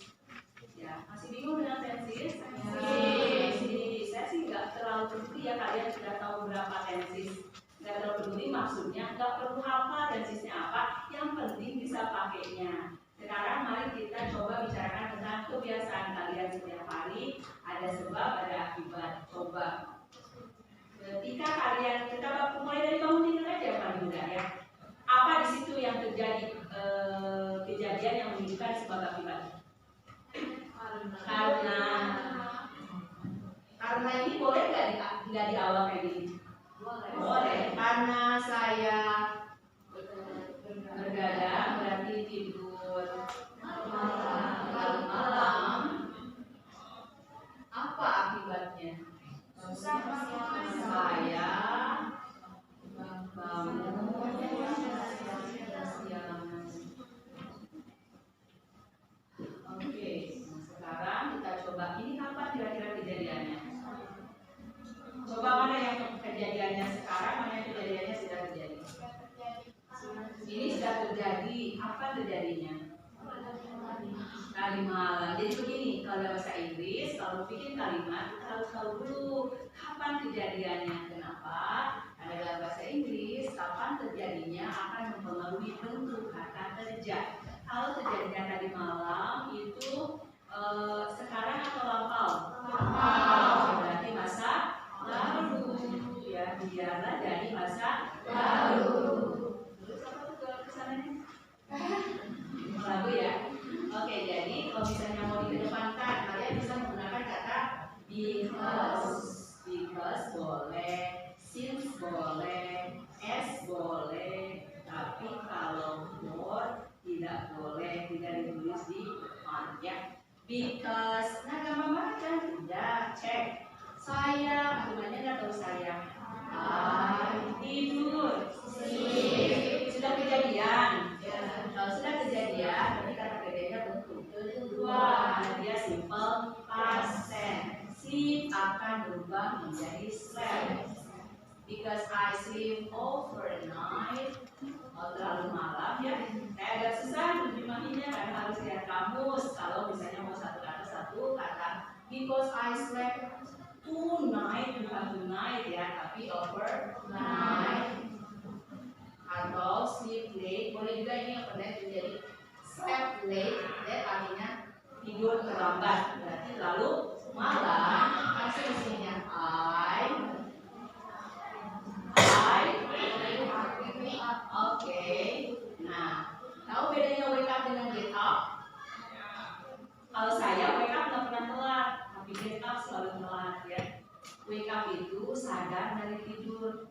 Ya, masih bingung dengan tenses? Saya sih nggak terlalu peduli ya, kalian sudah tahu berapa tenses. Nggak terlalu peduli maksudnya, nggak perlu apa tensesnya apa. Yang penting bisa pakainya. Sekarang mari kita coba bicarakan tentang kebiasaan kalian setiap hari. Ada sebab, ada akibat. Coba. Ketika kalian, kita mulai dari bangun tidur aja yang paling mudah ya. Apa di situ yang terjadi kejadian yang menunjukkan sebab akibat? Karena ini boleh nggak di awal kayak gini? Boleh. Karena saya bergadang berarti tidur malam. Apa akibatnya? Saya bangun siang. Oke, sekarang kita coba ini kapan kira-kira kejadiannya? Coba mana yang kejadiannya sekarang, mana yang kejadiannya sudah terjadi? Ini sudah terjadi. Apa terjadinya? Tadi malam. Jadi begini, kalau bahasa Inggris, kalau bikin kalimat kita harus tahu dulu kapan kejadiannya. Kenapa? Karena dalam bahasa Inggris, kapan terjadinya akan mempengaruhi bentuk kata kerja. Kalau terjadinya tadi malam itu sekarang atau lampau? Lampau. Berarti masa lalu. Ya, biarlah jadi masa lalu. Terus apa tuh kesannya? Lalu ya. Oke, jadi kalau misalnya mau dikedepankan, kalian bisa menggunakan kata because boleh, since boleh, as boleh, tapi kalau for tidak boleh, tidak ditulis di depan ya. Because, nah gampang banget kan? Sudah, cek. Saya, gimana nggak tahu saya? Tidur. Sudah kejadian. Kalau sudah kejadian, berarti kata kerjanya bentuk kedua. Dia simple past tense. Sleep akan berubah menjadi slept. Because I sleep overnight. Kalau harus lihat kamus. Kalau misalnya mau satu kata because I slept tonight, bukan tonight ya, tapi overnight. Atau sleep late, boleh juga ini yang pendek menjadi slept late, ya artinya tidur terlambat. Berarti lalu malam pasti isinya oke. Nah, tahu bedanya wake up dengan get up? Kalau saya wake up nggak pernah telat, tapi get up selalu telat ya. Wake up itu sadar dari tidur.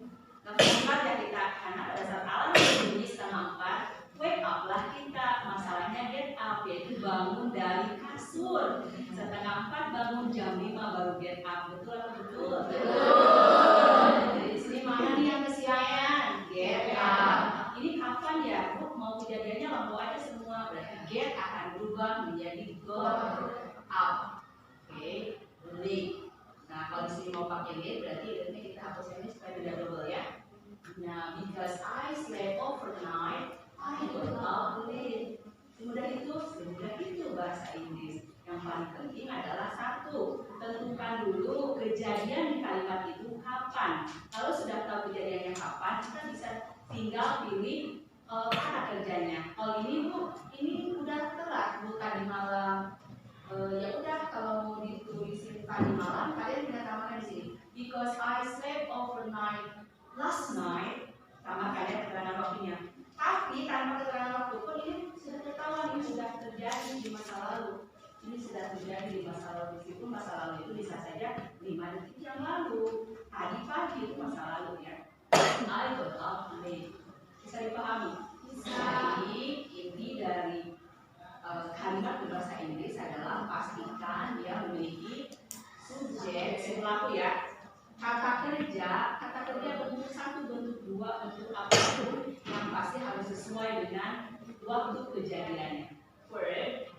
Keempat ya kita, karena pada saat alarm berbunyi 3:30, wake up lah kita. Masalahnya get up, yaitu bangun dari kasur. 3:30 bangun, jam 5 baru get up. Betul atau betul? Betul. Jadi di sini mana nih yang kesiangan? Get up. Ini kapan ya? Bu, mau kejadiannya lampu aja semua. Berarti get akan berubah menjadi go up. Oke, late. Nah, kalau di sini mau pakai late, berarti ini kita hapus ini supaya tidak double ya. Nah, because I slept overnight, I got up late. Semudah itu bahasa Inggris. Yang paling penting adalah satu, tentukan dulu kejadian di kalimat itu kapan. Kalau sudah tahu kejadiannya kapan, kita bisa tinggal pilih kata kerjanya. Kalau ini Bu, ini udah telat, Bu tadi malam. Ya udah, kalau mau ditulisin tadi malam, kalian bisa tambahkan di sini. Because I slept overnight last night, sama kalian keterangan waktunya. Tapi tanpa keterangan waktu pun ini sudah ketahuan, ini sudah terjadi di masa lalu. Ini sudah terjadi di masa lalu. Meskipun masa lalu itu bisa saja 5 detik yang lalu. Tadi pagi itu masa lalu ya. I got up late. Bisa dipahami? Bisa. Jadi inti dari kalimat berbahasa Inggris adalah pastikan dia memiliki subjek, pelaku ya. Kata kerja bentuk 1, bentuk 2, bentuk apapun yang pasti harus sesuai dengan waktu kejadiannya. Verb,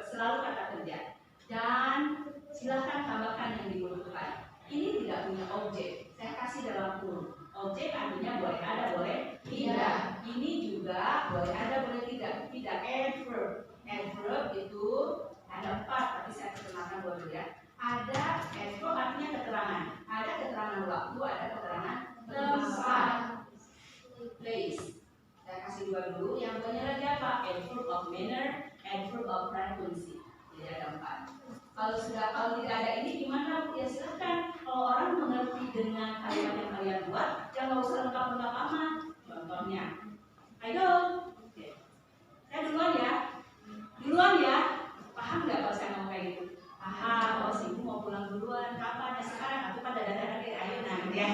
selalu kata kerja. Dan silahkan tambahkan yang dibutuhkan. Ini tidak punya objek. Saya kasih dalam kurung. Objek artinya boleh ada, boleh tidak. Ini juga boleh ada, boleh tidak. Tidak adverb. Adverb itu ada 4, tapi saya perkenalkan dulu ya. Ada adverb artinya keterangan. Ada keterangan waktu, ada keterangan tempat. Place. Saya kasih 2 dulu. Yang banyak lagi apa? Adverb of manner, adverb of frequency. Jadi ada 4. Kalau tidak ada ini gimana? Ya silahkan. Kalau orang mengerti dengan kalimat yang kalian buat, jangan usah lengkap-lengkap amat. Contohnya, ayo, saya duluan ya. Paham nggak kalau saya ngomong kayak gitu? Paham. Kalau si ibu mau pulang duluan, kapan? Ya sekarang. Aku kan dadah-dadah ayo nanti ya.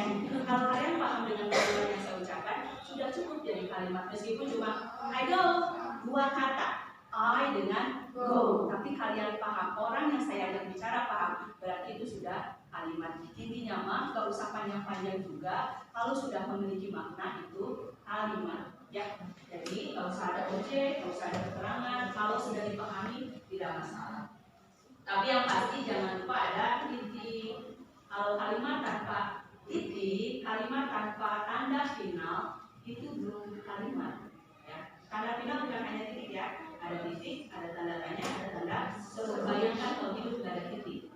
Kalau kalian paham dengan kalimat yang saya ucapkan, sudah cukup jadi kalimat. Meskipun cuma ayo 2 kata. I dengan go, tapi kalian paham, orang yang saya ajak bicara paham, berarti itu sudah kalimat. Intinya mah gak usah panjang-panjang juga, kalau sudah memiliki makna itu kalimat ya. Jadi gak usah ada objek, gak usah ada keterangan, kalau sudah dipahami tidak masalah. Tapi yang pasti jangan lupa ada titik. Kalau kalimat tanpa titik, kalimat tanpa tanda final itu belum kalimat ya. Tanda final bukan hanya titik ya. Ada titik, ada tanda tanya, ada tanda seru. Bayangkan kalau hidup tidak ada titik,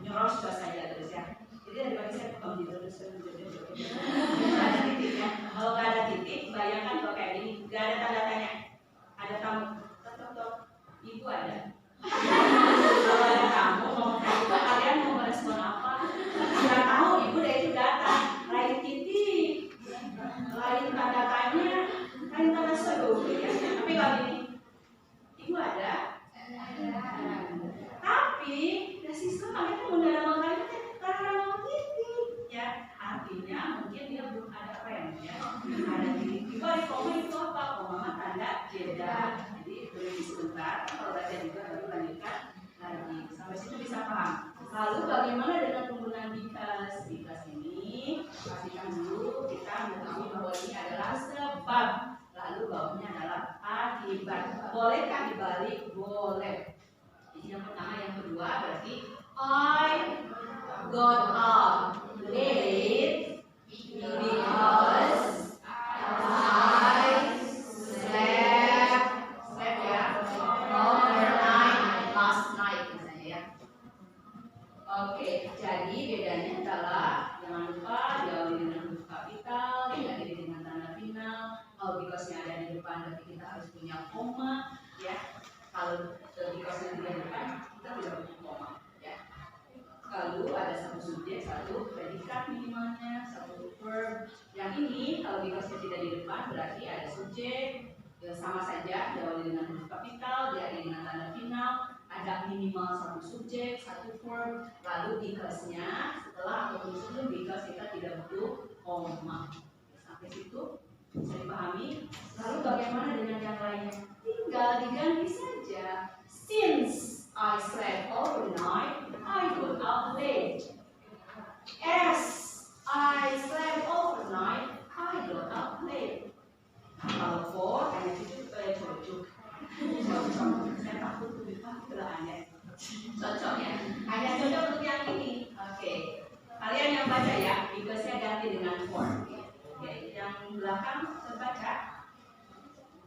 nyoros juga saja terus ya. Jadi daripada saya potong tidur terus ada titik ya. Kalau nggak ada titik, bayangkan kalau kayak gini, nggak ada tanda tanya, ada tamu, tok, ibu ada. Kalau ada tamu ngomong kayak gitu, kalian mau merespon apa? Nggak tahu, ibu dari itu datang, lain titik, lain tanda tanya, lain tanda seru ya. Tapi kalau gini, ibu ada. Tapi ya sistem kalian tuh udah mau kalimatnya karena mau titik ya. Artinya mungkin dia belum ada rem ya. Ada titik. Ibu di koma itu apa? Koma tanda jeda. Jadi boleh sebentar. Kalau baca juga baru lanjutkan lagi. Sampai situ bisa paham. Lalu bagaimana dengan penggunaan because? Because ini pastikan dulu kita mengetahui bahwa ini adalah sebab. Lalu bawahnya adalah akibat. Bolehkah dibalik? Boleh. Jadi yang pertama, yang kedua berarti I got up late because I slept ya depan berarti kita harus punya koma ya. Kalau because-nya tidak di depan kita tidak butuh koma ya. Lalu ada satu subjek, satu predikat minimalnya, satu verb. Yang ini kalau because-nya tidak di depan berarti ada subjek, sama saja diawali dengan huruf kapital, diakhiri dengan tanda final, ada minimal satu subjek, satu verb, lalu because-nya setelah atau sebelum because kita tidak butuh koma. Sampai situ bisa dipahami. Lalu bagaimana dengan yang lainnya? Tinggal diganti saja. Since I slept overnight, I got up late. As I slept overnight, I got up late. Kalau for hanya cocok. Saya takut lebih paham aneh. Cocok ya. Hanya cocok untuk yang ini. Oke. Kalian yang baca ya, because-nya ganti dengan for. Oke. Yang belakang terbaca.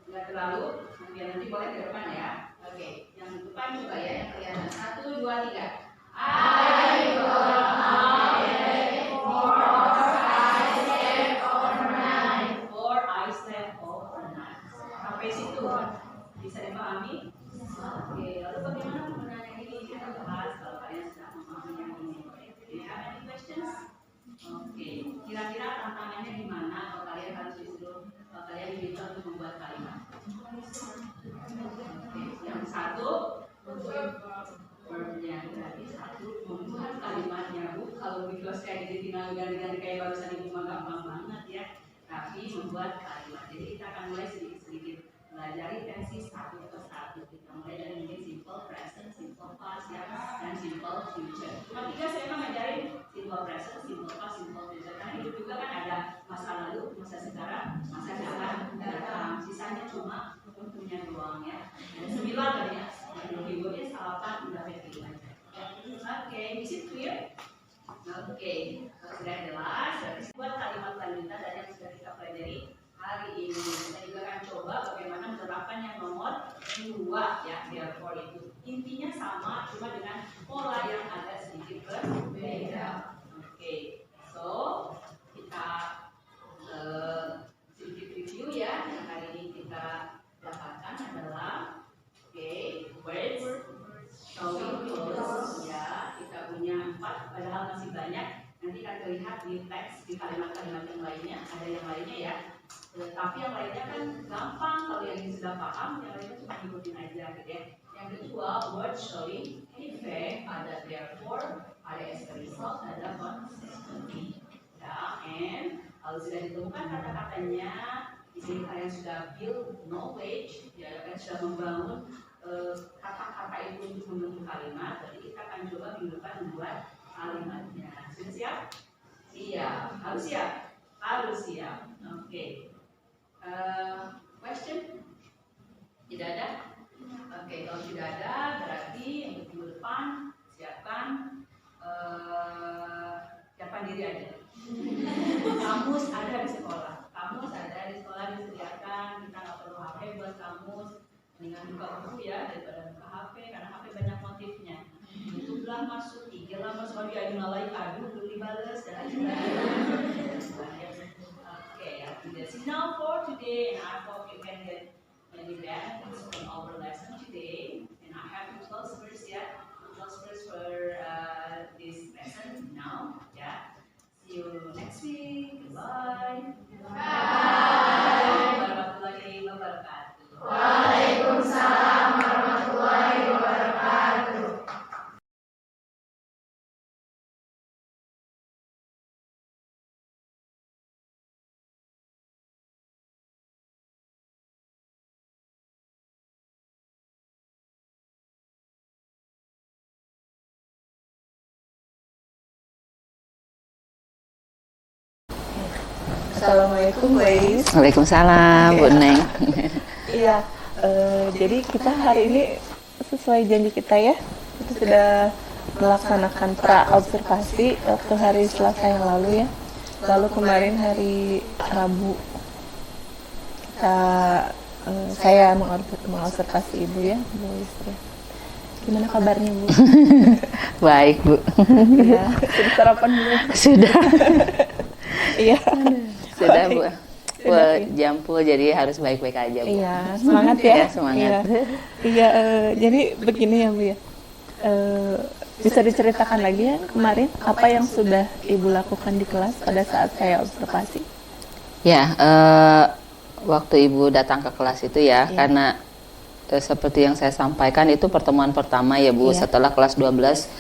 Enggak terlalu. Nanti boleh ke depan ya. Oke. Yang depan coba ya, yang kelihatan. 1, 2, 3. I got up late for I slept overnight. For I slept overnight. Sampai situ bisa dipahami? Oke, lalu bagaimana penggunaan yang ini? Kita bahas kalau kalian sudah memahami yang ini. Do you have any questions? Oke, kira-kira tantangannya di mana kalau kalian harus disuruh kalian diminta untuk membuat kalimat? Oke, yang satu verbnya berarti satu membuat kalimatnya Bu. Kalau because kayak gini tinggal ganti-ganti kayak barusan ibu mah gampang banget ya. Tapi membuat kalimat. Jadi kita akan mulai sedikit-sedikit pelajari tensi satu persatu. Kita mulai dari mungkin simple present, simple past ya, dan simple future. Cuma tiga saya emang ngajarin simple present, simple past, simple future. Karena hidup juga kan ada masa lalu, masa sekarang, masa depan, datang. Sisanya cuma bentuknya doang ya. Dan 9 tadi ya. Ibu-ibunya salapan udah pilih aja. Oke, is it clear? Oke, sudah jelas. Berarti buat kalimat lanjutan dan yang sudah kita pelajari hari ini. Kita juga akan coba bagaimana menerapkan yang nomor 2 ya, therefore itu. Intinya sama, cuma dengan pola yang agak sedikit berbeda. Oke, so kita sedikit review ya. Yang hari ini kita dapatkan adalah words, showing clothes ya. Kita punya 4, padahal masih banyak. Nanti akan terlihat di teks, di kalimat-kalimat yang lainnya. Ada yang lainnya ya. Tapi yang lainnya kan gampang, kalau yang ini sudah paham, yang lainnya cuma ngikutin aja gitu ya. Yang kedua, word showing effect, ada therefore, ada as a result, ada consequently. Ya, and kalau sudah ditemukan kata-katanya, di sini kalian sudah build knowledge, ya kalian sudah membangun kata-kata itu untuk membentuk kalimat. Jadi kita akan coba minggu depan membuat kalimatnya. Sudah siap? Siap. Harus siap? Harus siap. Oke. Question? Tidak ada? Oke, kalau tidak ada berarti untuk minggu depan siapkan siapkan diri aja. Kamus ada di sekolah. Kamus ada di sekolah disediakan. Kita nggak perlu HP buat kamus. Dengan buka buku ya daripada buka HP karena HP banyak motifnya. YouTube lah masuk, IG lah masuk, dia nyalain aduh belum dibales dan okay, that's enough for today, and I hope you can get many benefits from our lesson today. And I have to close first, yeah. Close first for this lesson now, yeah. See you next week. Bye. Bye. Warahmatullahi wabarakatuh. Waalaikumsalam warahmatullahi wabarakatuh. Assalamualaikum ladies. Waalaikumsalam Bu Neng. Iya, jadi kita hari ini sesuai janji kita ya, kita sudah melaksanakan pra-observasi waktu hari Selasa yang lalu ya. Lalu kemarin hari Rabu saya mengobservasi Ibu ya, Bu Istri. Gimana kabarnya Bu? Baik Bu. Ya, sudah sarapan belum? Sudah. Iya. Sudah Bu. jam full, jadi harus baik-baik aja, Bu. Iya, semangat ya. Iya, semangat. Iya, jadi begini ya Bu ya. Bisa diceritakan lagi ya kemarin apa yang sudah Ibu lakukan di kelas pada saat saya observasi? Ya, waktu Ibu datang ke kelas itu ya, karena seperti yang saya sampaikan itu pertemuan pertama ya Bu, setelah kelas 12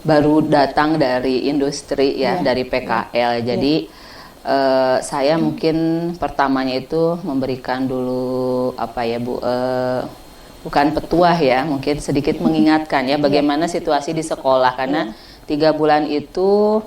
baru datang dari industri ya, dari PKL. Jadi saya mungkin pertamanya itu memberikan dulu apa ya Bu, bukan petuah ya, mungkin sedikit mengingatkan ya bagaimana situasi di sekolah, karena 3 bulan itu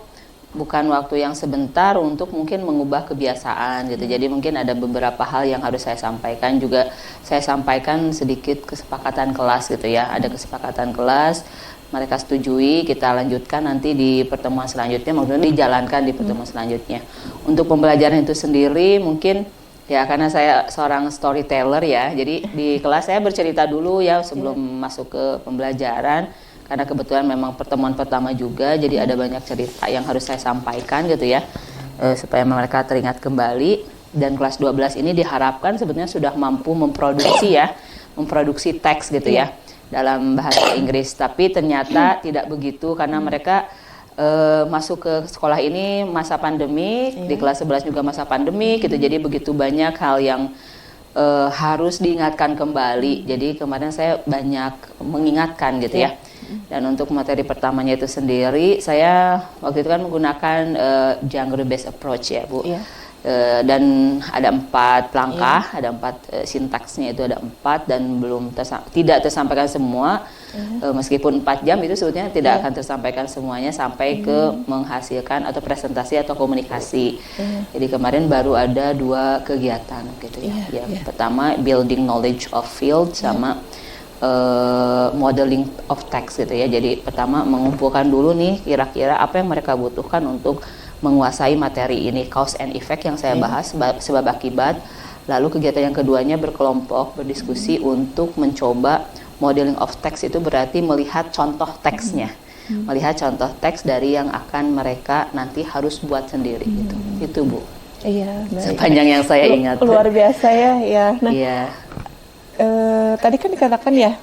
bukan waktu yang sebentar untuk mungkin mengubah kebiasaan gitu. Jadi mungkin ada beberapa hal yang harus saya sampaikan juga. Saya sampaikan sedikit kesepakatan kelas gitu ya. Ada kesepakatan kelas, mereka setujui, kita lanjutkan nanti di pertemuan selanjutnya, maksudnya dijalankan di pertemuan selanjutnya. Untuk pembelajaran itu sendiri mungkin ya karena saya seorang storyteller ya. Jadi di kelas saya bercerita dulu ya sebelum masuk ke pembelajaran. Karena kebetulan memang pertemuan pertama juga, jadi ada banyak cerita yang harus saya sampaikan gitu ya, supaya mereka teringat kembali. Dan kelas 12 ini diharapkan sebetulnya sudah mampu memproduksi teks gitu ya, dalam bahasa Inggris. Tapi ternyata tidak begitu, karena mereka masuk ke sekolah ini masa pandemi, di kelas 11 juga masa pandemi gitu, jadi begitu banyak hal yang harus diingatkan kembali. Jadi kemarin saya banyak mengingatkan gitu ya. Dan untuk materi pertamanya itu sendiri, saya waktu itu kan menggunakan genre based approach ya Bu. Dan ada 4 langkah, ada 4 sintaksnya itu ada 4 dan tidak tersampaikan semua. Meskipun 4 jam itu sebetulnya tidak akan tersampaikan semuanya sampai ke menghasilkan atau presentasi atau komunikasi. Jadi kemarin baru ada 2 kegiatan gitu ya. Pertama building knowledge of field sama modeling of text gitu ya. Jadi pertama mengumpulkan dulu nih kira-kira apa yang mereka butuhkan untuk menguasai materi ini, cause and effect yang saya bahas, sebab akibat. Lalu kegiatan yang keduanya berkelompok berdiskusi untuk mencoba modeling of text, itu berarti melihat contoh teksnya, melihat contoh teks dari yang akan mereka nanti harus buat sendiri gitu. Itu Bu. Iya, baik. Sepanjang yang saya ingat. Luar biasa ya. Nah, iya. Tadi kan dikatakan ya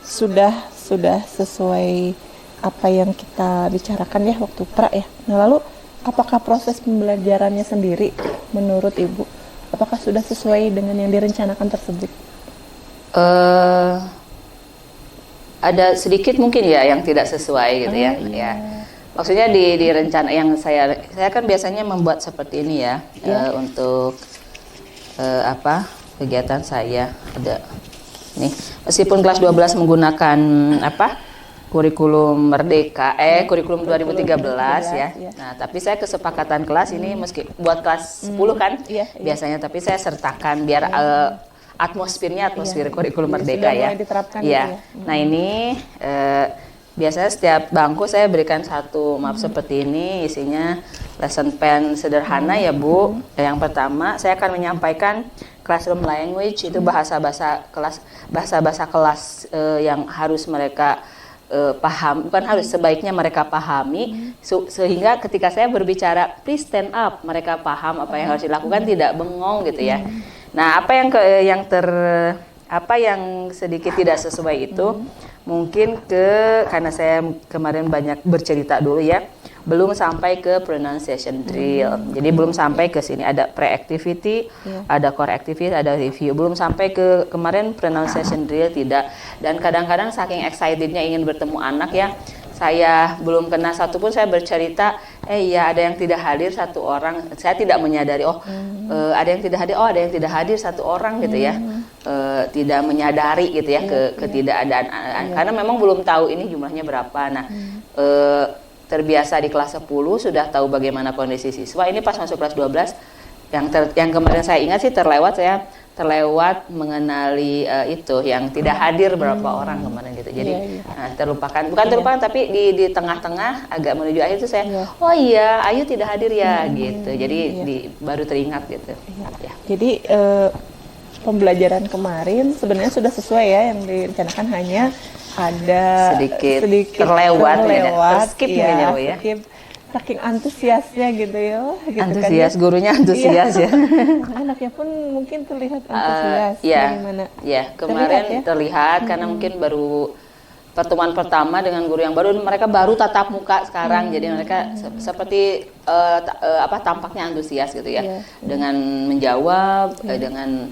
sudah sesuai apa yang kita bicarakan ya waktu pra ya. Nah lalu apakah proses pembelajarannya sendiri menurut Ibu apakah sudah sesuai dengan yang direncanakan tersebut? Ada sedikit mungkin ya yang tidak sesuai gitu ya. Maksudnya di rencana yang saya kan biasanya membuat seperti ini ya, untuk kegiatan saya ada nih, meskipun kelas 12 menggunakan kurikulum Merdeka, kurikulum 2013 ya. Nah, tapi saya kesepakatan kelas ini meski buat kelas 10 kan biasanya, tapi saya sertakan biar atmosfer kurikulum Merdeka ya. Nah, ini biasanya setiap bangku saya berikan satu map seperti ini, isinya lesson plan sederhana ya Bu. Yang pertama saya akan menyampaikan classroom language, itu bahasa-bahasa kelas yang harus mereka paham, bukan harus, sebaiknya mereka pahami, sehingga ketika saya berbicara please stand up, mereka paham apa yang harus dilakukan, tidak bengong gitu ya. Nah, apa yang sedikit tidak sesuai itu mungkin karena saya kemarin banyak bercerita dulu ya, belum sampai ke pronunciation drill. Jadi belum sampai ke sini, ada pre-activity, ada core activity, ada review. Belum sampai ke kemarin pronunciation drill tidak. Dan kadang-kadang saking excitednya ingin bertemu anak ya, saya belum kena satu pun saya bercerita, ada yang tidak hadir satu orang. Saya tidak menyadari, ada yang tidak hadir, ada yang tidak hadir satu orang gitu ya. Tidak menyadari gitu ya ketidakadaan, karena memang belum tahu ini jumlahnya berapa. Nah, terbiasa di kelas 10 sudah tahu bagaimana kondisi siswa. Ini pas masuk kelas 12 yang kemarin saya ingat sih terlewat mengenali itu yang tidak hadir berapa orang kemarin gitu. Jadi bukan terlupakan tapi di tengah-tengah agak menuju akhir itu saya Ayu tidak hadir ya gitu. Jadi baru teringat gitu. Jadi pembelajaran kemarin sebenarnya sudah sesuai ya, yang direncanakan hanya ada sedikit terlewat, skip saking antusiasnya gitu ya, gitu Antusias, kan, ya. gurunya antusias ya. Anaknya pun mungkin terlihat antusias. Ya, Bagaimana? ya kemarin Terlihat, terlihat karena mungkin baru pertemuan pertama dengan guru yang baru, mereka baru tatap muka sekarang, jadi mereka seperti tampaknya antusias gitu ya, Iya. dengan menjawab, dengan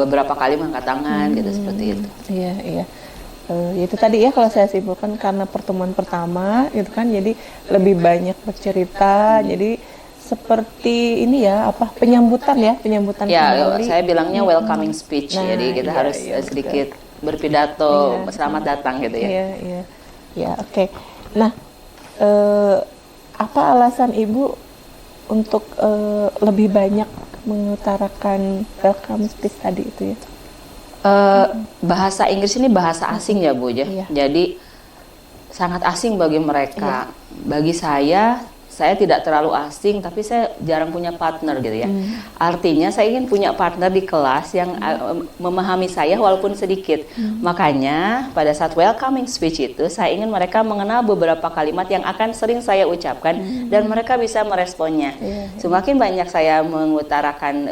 beberapa kali mengangkat tangan gitu seperti itu. Iya, iya. Itu tadi ya kalau saya simpulkan karena pertemuan pertama gitu kan, jadi lebih banyak bercerita, jadi seperti ini ya penyambutan Ya, kembali. saya bilangnya welcoming speech, Nah, jadi kita iya, harus iya, betul. sedikit berpidato, Iya. selamat datang gitu ya. Iya, iya. Ya, oke. Nah, apa alasan Ibu untuk lebih banyak mengutarakan welcome speech tadi itu ya? Bahasa Inggris ini bahasa asing ya Bu ya. Iya. Jadi sangat asing bagi mereka. Bagi saya tidak terlalu asing, tapi saya jarang punya partner gitu ya. Artinya saya ingin punya partner di kelas yang memahami saya walaupun sedikit. Makanya pada saat welcoming speech itu saya ingin mereka mengenal beberapa kalimat yang akan sering saya ucapkan dan mereka bisa meresponnya. Semakin banyak saya mengutarakan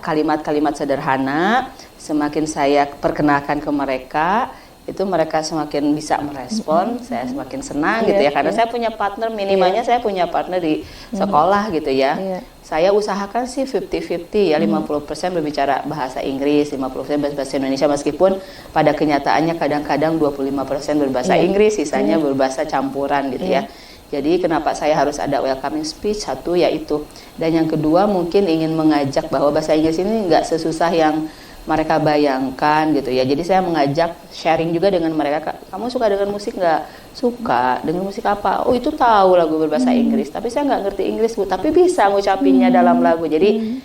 kalimat-kalimat sederhana, semakin saya perkenalkan ke mereka, itu mereka semakin bisa merespon, saya semakin senang gitu ya, karena saya punya partner, minimalnya saya punya partner di sekolah gitu ya. Saya usahakan sih 50-50 ya, 50% berbicara bahasa Inggris, 50% bahasa Indonesia, meskipun pada kenyataannya kadang-kadang 25% berbahasa Inggris, sisanya berbahasa campuran gitu ya. Jadi kenapa saya harus ada welcoming speech? Satu yaitu, dan yang kedua mungkin ingin mengajak bahwa bahasa Inggris ini nggak sesusah yang mereka bayangkan gitu ya. Jadi saya mengajak sharing juga dengan mereka. Kamu suka dengan musik nggak? Suka. Dengan musik apa? Oh itu tahu lagu berbahasa Inggris. Tapi saya nggak ngerti Inggris Bu. Tapi bisa ngucapinnya dalam lagu. Jadi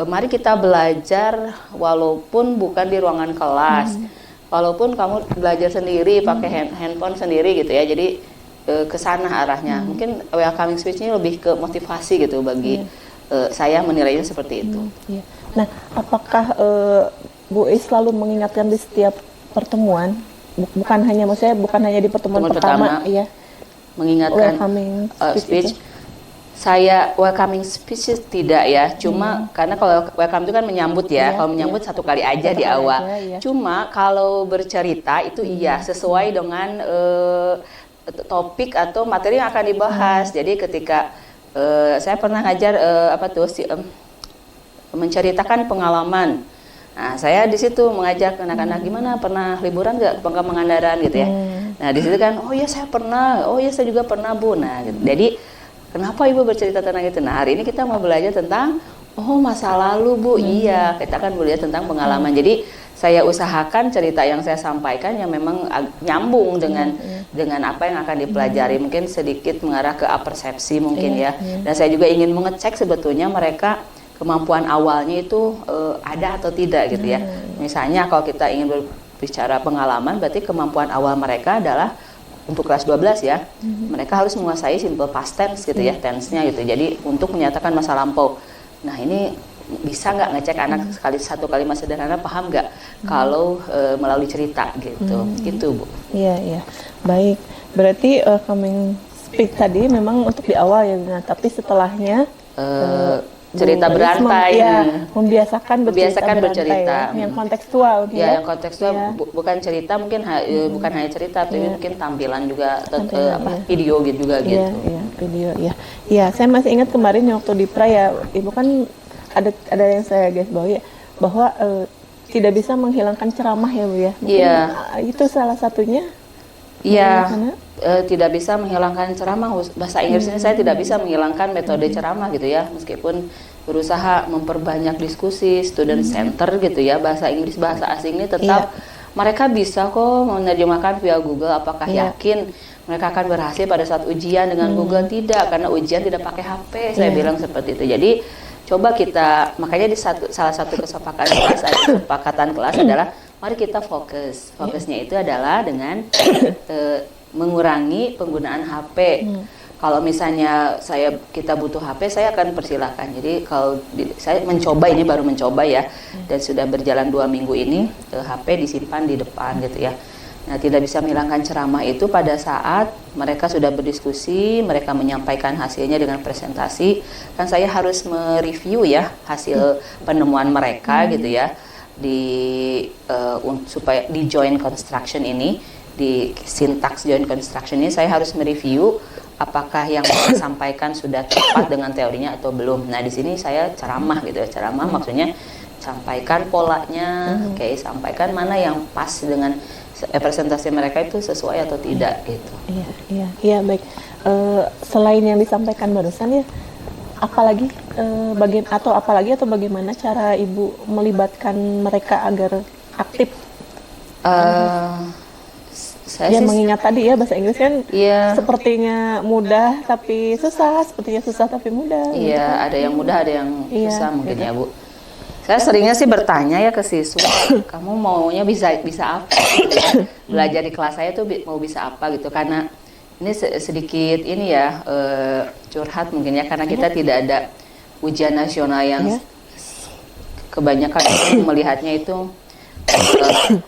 mari kita belajar walaupun bukan di ruangan kelas. Walaupun kamu belajar sendiri pakai handphone sendiri gitu ya. Jadi ke sana arahnya. Mungkin welcoming speech ini lebih ke motivasi gitu bagi saya menilainya seperti itu. Iya. Nah, apakah Bu Is selalu mengingatkan di setiap pertemuan, bukan hanya di pertemuan pertama, ya, mengingatkan welcoming speech. itu? Saya welcoming speech tidak ya, cuma karena kalau welcome itu kan menyambut ya, kalau menyambut satu kali aja di awal. Cuma kalau bercerita itu sesuai dengan topik atau materi yang akan dibahas. Jadi ketika saya pernah ngajar menceritakan pengalaman. Nah, saya di situ mengajak anak-anak gimana, pernah liburan nggak ke Pangandaran gitu ya. Nah, di situ kan, oh ya saya pernah, oh ya saya juga pernah Bu. Nah, gitu. Jadi kenapa Ibu bercerita tentang itu? Nah, hari ini kita mau belajar tentang masa lalu Bu. Iya, kita akan belajar tentang pengalaman. Jadi saya usahakan cerita yang saya sampaikan yang memang nyambung dengan apa yang akan dipelajari, mungkin sedikit mengarah ke persepsi mungkin ya. Dan saya juga ingin mengecek sebetulnya mereka kemampuan awalnya itu ada atau tidak gitu ya. Misalnya kalau kita ingin berbicara pengalaman, berarti kemampuan awal mereka adalah untuk kelas 12 ya. Mereka harus menguasai simple past tense gitu ya, tense-nya gitu. Jadi untuk menyatakan masa lampau. Nah, ini bisa nggak ngecek anak satu kalimat sederhana paham nggak kalau melalui cerita gitu. Gitu Bu. Iya, iya. Baik. Berarti welcoming speech tadi memang untuk di awal ya, nah, tapi setelahnya cerita berantai, membiasakan bercerita, yang kontekstual, ya, yang kontekstual bukan cerita mungkin bukan hanya cerita, tapi mungkin tampilan juga, video gitu juga gitu. Iya, video, ya. Iya, saya masih ingat kemarin waktu di pra ya, Ibu kan ada yang saya guys bahwa tidak bisa menghilangkan ceramah ya Bu ya. Mungkin itu salah satunya. Iya. Tidak bisa menghilangkan ceramah. Bahasa Inggris ini saya tidak bisa menghilangkan metode ceramah gitu ya, meskipun berusaha memperbanyak diskusi student center gitu ya. Bahasa Inggris, bahasa asing ini tetap mereka bisa kok menerjemahkan via Google. Apakah yakin mereka akan berhasil pada saat ujian dengan Google? Tidak, karena ujian tidak pakai HP. Saya bilang seperti itu. Jadi coba kita, makanya di salah satu kesepakatan kelas adalah mari kita fokus. Fokusnya itu adalah dengan mengurangi penggunaan HP. Kalau misalnya kita butuh HP, saya akan persilakan. Jadi kalau saya mencoba, ini baru mencoba ya, dan sudah berjalan 2 minggu ini, HP disimpan di depan gitu ya. Nah, tidak bisa menghilangkan ceramah itu pada saat mereka sudah berdiskusi, mereka menyampaikan hasilnya dengan presentasi. Kan saya harus mereview ya hasil penemuan mereka gitu ya supaya di joint construction ini, di syntax joint construction ini saya harus mereview apakah yang saya sampaikan sudah tepat dengan teorinya atau belum. Nah, di sini saya ceramah gitu ya. Ceramah maksudnya sampaikan polanya, sampaikan mana yang pas dengan presentasi mereka itu sesuai atau tidak gitu. Iya baik. Selain yang disampaikan barusan ya, apalagi bagaimana cara Ibu melibatkan mereka agar aktif? Saya mengingat tadi ya bahasa Inggris kan sepertinya mudah tapi susah, sepertinya susah tapi mudah. Iya, gitu. Ada yang mudah, ada yang susah mungkin ya Bu. Saya seringnya sih bertanya ya ke siswa, kamu maunya bisa apa? Gitu ya. Belajar di kelas saya tuh mau bisa apa gitu, karena ini sedikit ini ya curhat mungkin ya, karena kita tidak ada ujian nasional yang kebanyakan orang melihatnya itu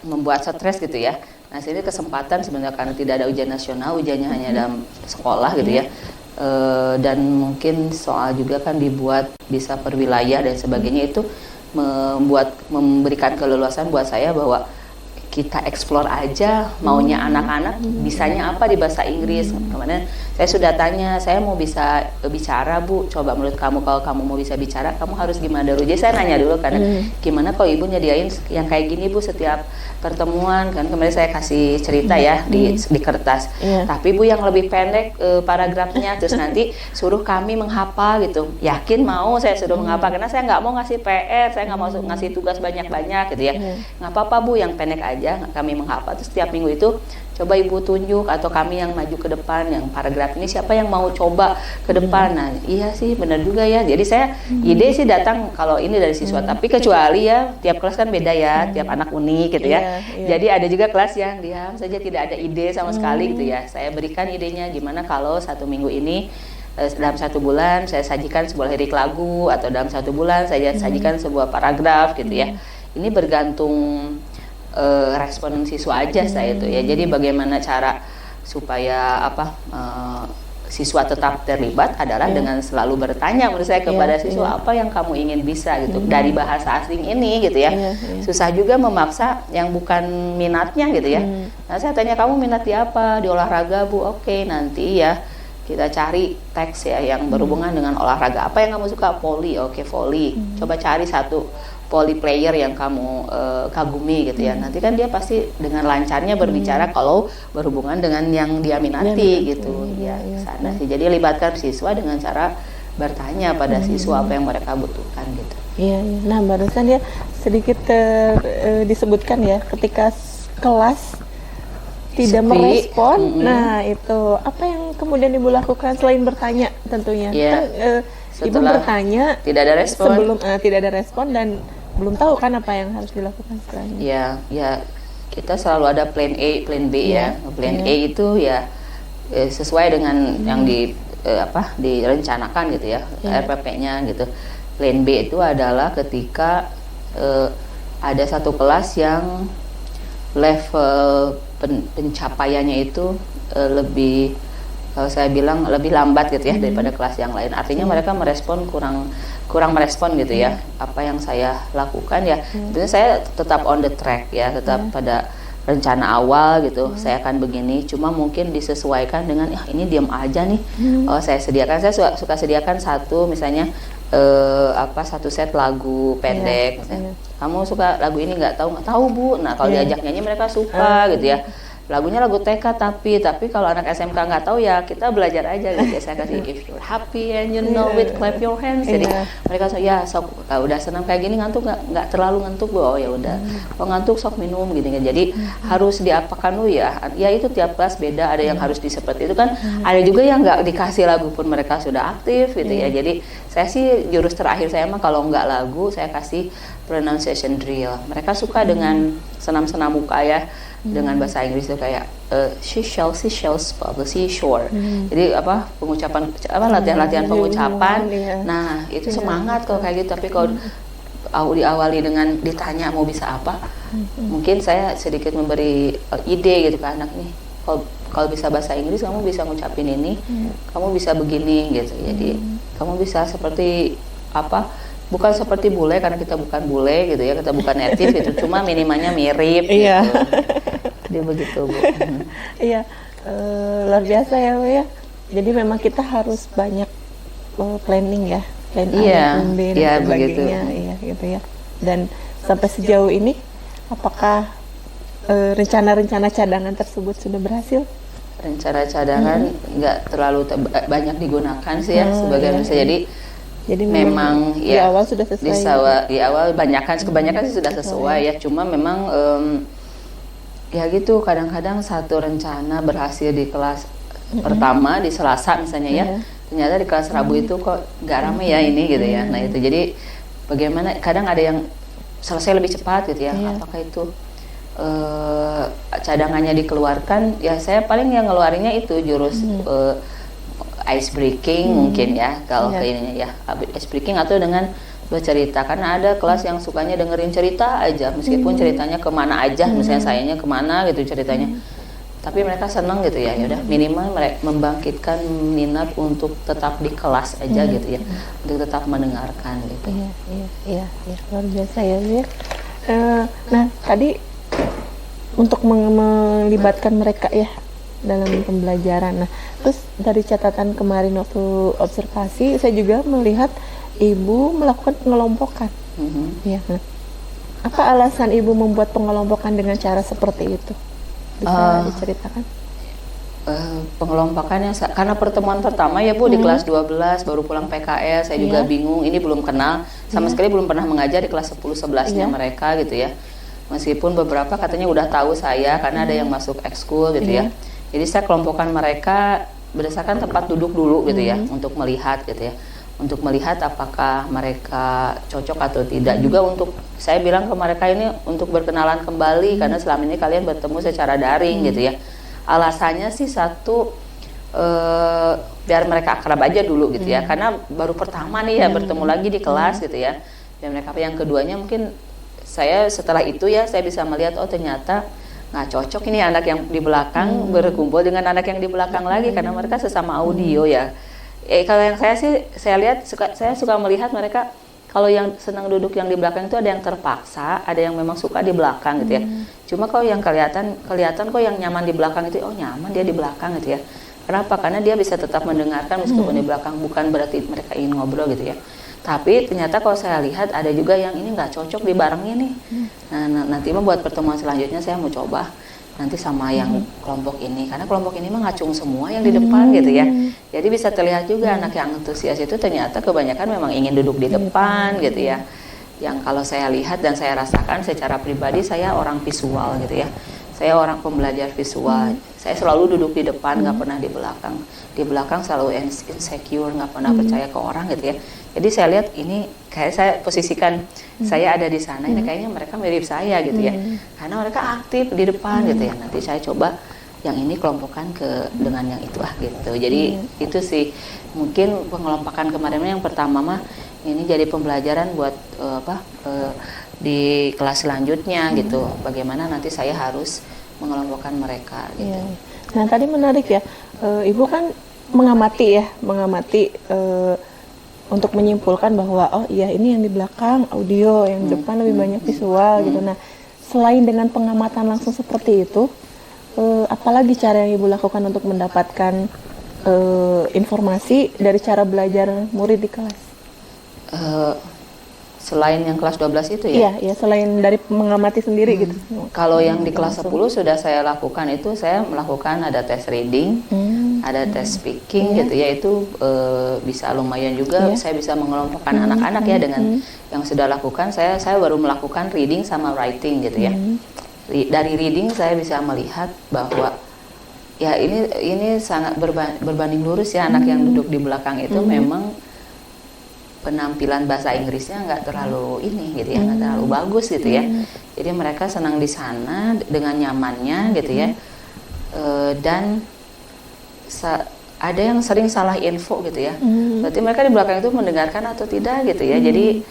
membuat stres gitu ya. Nah, sini kesempatan sebenarnya karena tidak ada ujian nasional, ujiannya hanya dalam sekolah gitu ya. Dan mungkin soal juga kan dibuat bisa per wilayah dan sebagainya, itu memberikan keleluasan buat saya bahwa kita explore aja maunya anak-anak bisanya apa di bahasa Inggris. Kemarin saya sudah tanya, saya mau bisa bicara Bu, coba menurut kamu kalau kamu mau bisa bicara kamu harus gimana dulu. Jadi saya nanya dulu karena gimana kalau Ibu nyediain yang kayak gini Bu setiap pertemuan, kan kemarin saya kasih cerita ya di kertas. Tapi Bu yang lebih pendek paragrafnya, terus nanti suruh kami menghafal gitu. Yakin mau saya suruh menghafal, karena saya nggak mau ngasih PR, saya nggak mau ngasih tugas banyak-banyak gitu ya. Nggak apa-apa Bu, yang pendek aja kami menghafal. Terus setiap minggu itu coba Ibu tunjuk atau kami yang maju ke depan, yang paragraf ini siapa yang mau coba ke depan. Nah iya sih benar juga ya, jadi saya ide sih datang kalau ini dari siswa, tapi kecuali ya tiap kelas kan beda ya, tiap anak unik gitu ya. Jadi ada juga kelas yang diam saja, tidak ada ide sama sekali gitu ya. Saya berikan idenya, gimana kalau satu minggu ini dalam satu bulan saya sajikan sebuah lirik lagu, atau dalam satu bulan saya sajikan sebuah paragraf gitu ya. Ini bergantung respon siswa aja saya itu ya. Jadi bagaimana cara supaya siswa tetap terlibat adalah dengan selalu bertanya menurut saya kepada siswa, apa yang kamu ingin bisa gitu dari bahasa asing ini gitu ya. Susah juga memaksa yang bukan minatnya gitu ya. Nah saya tanya, kamu minat di apa? Di olahraga Bu. Oke, nanti ya kita cari teks ya yang berhubungan dengan olahraga. Apa yang kamu suka? Voli. Oke, voli. Coba cari satu volley player yang kamu kagumi gitu ya. Nanti kan dia pasti dengan lancarnya berbicara kalau berhubungan dengan yang dia minati gitu ya. Sana sih. Jadi libatkan siswa dengan cara bertanya pada siswa apa yang mereka butuhkan gitu. Iya. Nah barusan ya sedikit disebutkan ya, ketika kelas tidak merespon. Nah itu apa yang kemudian Ibu lakukan selain bertanya tentunya? Kan, Ibu bertanya tidak ada respon. Sebelum tidak ada respon dan belum tahu kan apa yang harus dilakukan setelahnya. Ya kita selalu ada plan A, plan B ya. Plan A itu ya sesuai dengan yang direncanakan gitu ya, RPP-nya gitu. Plan B itu adalah ketika ada satu kelas yang level pencapaiannya itu lebih, kalau saya bilang lebih lambat gitu ya daripada kelas yang lain. Artinya mereka merespon kurang merespon gitu ya apa yang saya lakukan ya. Tentunya saya tetap on the track ya, tetap pada rencana awal gitu. Saya akan begini, cuma mungkin disesuaikan dengan ini diam aja nih. Saya suka sediakan satu misalnya satu set lagu pendek. Kamu suka lagu ini nggak tahu Bu. Nah kalau diajak nyanyi mereka suka gitu ya. Lagunya lagu TK tapi kalau anak SMK nggak tahu ya kita belajar aja gitu ya. Saya kasih if you're happy and you know it, clap your hands. Jadi mereka sok udah senang kayak gini, ngantuk nggak terlalu ngantuk Bu. Oh ya udah, kalau ngantuk sok minum gitu. Jadi harus diapakan dulu ya. Ya itu tiap kelas beda, ada yang harus seperti itu kan. Ada juga yang nggak dikasih lagu pun mereka sudah aktif gitu ya. Jadi saya sih jurus terakhir saya mah kalau nggak lagu saya kasih pronunciation drill. Mereka suka dengan senam-senam muka ya. Dengan bahasa Inggris itu kayak seashells the seashore. Jadi pengucapan latihan-latihan pengucapan. Nah itu semangat kalau kayak gitu. Tapi kalau diawali dengan ditanya mau bisa apa, mungkin saya sedikit memberi ide gitu ke anak nih. Kalau bisa bahasa Inggris kamu bisa ngucapin ini, kamu bisa begini gitu. Jadi kamu bisa seperti apa? Bukan seperti bule karena kita bukan bule gitu ya, kita bukan native gitu. Cuma minimalnya mirip gitu. Iya. Jadi begitu Bu. Iya, luar biasa ya Bu ya. Jadi memang kita harus banyak planning ya, plan A, Iya, plan B dan iya, sebagainya, iya gitu ya. Dan sampai sejauh ini, apakah rencana-rencana cadangan tersebut sudah berhasil? Rencana cadangan nggak terlalu banyak digunakan sih ya, sebagai iya, bisa jadi memang di ya awal sudah sesuai. di awal kebanyakan sih sudah sesuai ya, cuma memang ya gitu, kadang-kadang satu rencana berhasil di kelas pertama di Selasa misalnya ya, ternyata di kelas Rabu itu kok nggak ramai ya ini gitu ya. Nah itu jadi bagaimana, kadang ada yang selesai lebih cepat gitu ya. Apakah itu cadangannya dikeluarkan, ya saya paling yang ngeluarinnya itu jurus ice breaking mungkin ya, kalau ke ininya ya ice breaking, atau dengan bercerita, karena ada kelas yang sukanya dengerin cerita aja meskipun ceritanya kemana aja, misalnya sayanya kemana gitu ceritanya, tapi mereka seneng gitu ya. Yaudah minimal mereka membangkitkan minat untuk tetap di kelas aja gitu ya, untuk tetap mendengarkan gitu. Iya, luar biasa ya Bu ya. Nah tadi untuk melibatkan mereka ya dalam pembelajaran. Nah, terus dari catatan kemarin waktu observasi, saya juga melihat Ibu melakukan pengelompokan. Ya, nah, apa alasan Ibu membuat pengelompokan dengan cara seperti itu? Bisa diceritakan? Pengelompokannya karena pertemuan pertama ya Bu di kelas 12 baru pulang PKS, saya juga bingung, ini belum kenal sama sekali, belum pernah mengajar di kelas 10-11-nya mereka gitu ya. Meskipun beberapa katanya udah tahu saya karena ada yang masuk ekskul gitu ya. Jadi saya kelompokkan mereka berdasarkan tempat duduk dulu gitu ya, untuk melihat gitu ya. Untuk melihat apakah mereka cocok atau tidak. Juga untuk saya bilang ke mereka ini untuk berkenalan kembali karena selama ini kalian bertemu secara daring gitu ya. Alasannya sih satu, biar mereka akrab aja dulu gitu ya. Karena baru pertama nih ya bertemu lagi di kelas gitu ya. Dan mereka yang keduanya mungkin saya setelah itu ya saya bisa melihat, oh ternyata nggak cocok ini anak yang di belakang berkumpul dengan anak yang di belakang lagi, karena mereka sesama audio ya. Kalau yang saya lihat saya suka melihat mereka, kalau yang senang duduk yang di belakang itu ada yang terpaksa, ada yang memang suka di belakang gitu ya. Cuma kalau yang kelihatan kok yang nyaman di belakang itu, oh nyaman dia di belakang gitu ya. Kenapa? Karena dia bisa tetap mendengarkan meskipun di belakang, bukan berarti mereka ingin ngobrol gitu ya. Tapi ternyata kalau saya lihat ada juga yang ini nggak cocok dibarengin nih. Nah, nanti mah buat pertemuan selanjutnya saya mau coba nanti sama yang kelompok ini, karena kelompok ini mah ngacung semua yang di depan gitu ya. Jadi bisa terlihat juga anak yang antusias itu ternyata kebanyakan memang ingin duduk di depan gitu ya. Yang kalau saya lihat dan saya rasakan secara pribadi, saya orang visual gitu ya. Saya orang pembelajar visual. Saya selalu duduk di depan, nggak pernah di belakang. Di belakang selalu insecure, nggak pernah percaya ke orang gitu ya. Jadi saya lihat ini kayak saya posisikan saya ada di sana, ini kayaknya mereka mirip saya gitu ya. Karena mereka aktif di depan gitu ya. Nanti saya coba yang ini kelompokkan dengan yang itu gitu. Jadi itu sih mungkin pengelompokan kemarin yang pertama mah ini jadi pembelajaran buat di kelas selanjutnya gitu. Bagaimana nanti saya harus mengelompokkan mereka gitu. Nah tadi menarik ya, Ibu kan mengamati untuk menyimpulkan bahwa oh iya ini yang di belakang audio, yang di depan lebih banyak visual gitu. Nah selain dengan pengamatan langsung seperti itu, apalagi cara yang Ibu lakukan untuk mendapatkan informasi dari cara belajar murid di kelas? Selain yang kelas 12 itu ya? Iya, selain dari mengamati sendiri gitu. Kalau yang di kelas 10 sudah saya lakukan itu, saya melakukan ada tes reading, ada tes speaking gitu ya, itu bisa lumayan juga. Saya bisa mengelompokkan anak-anak ya dengan yang sudah lakukan. Saya baru melakukan reading sama writing gitu ya. Dari reading saya bisa melihat bahwa ya ini sangat berbanding lurus ya, anak yang duduk di belakang itu memang penampilan bahasa Inggrisnya nggak terlalu ini gitu ya, nggak terlalu bagus gitu ya. Jadi mereka senang di sana dengan nyamannya gitu ya. Dan ada yang sering salah info gitu ya. Berarti mereka di belakang itu mendengarkan atau tidak gitu ya. Jadi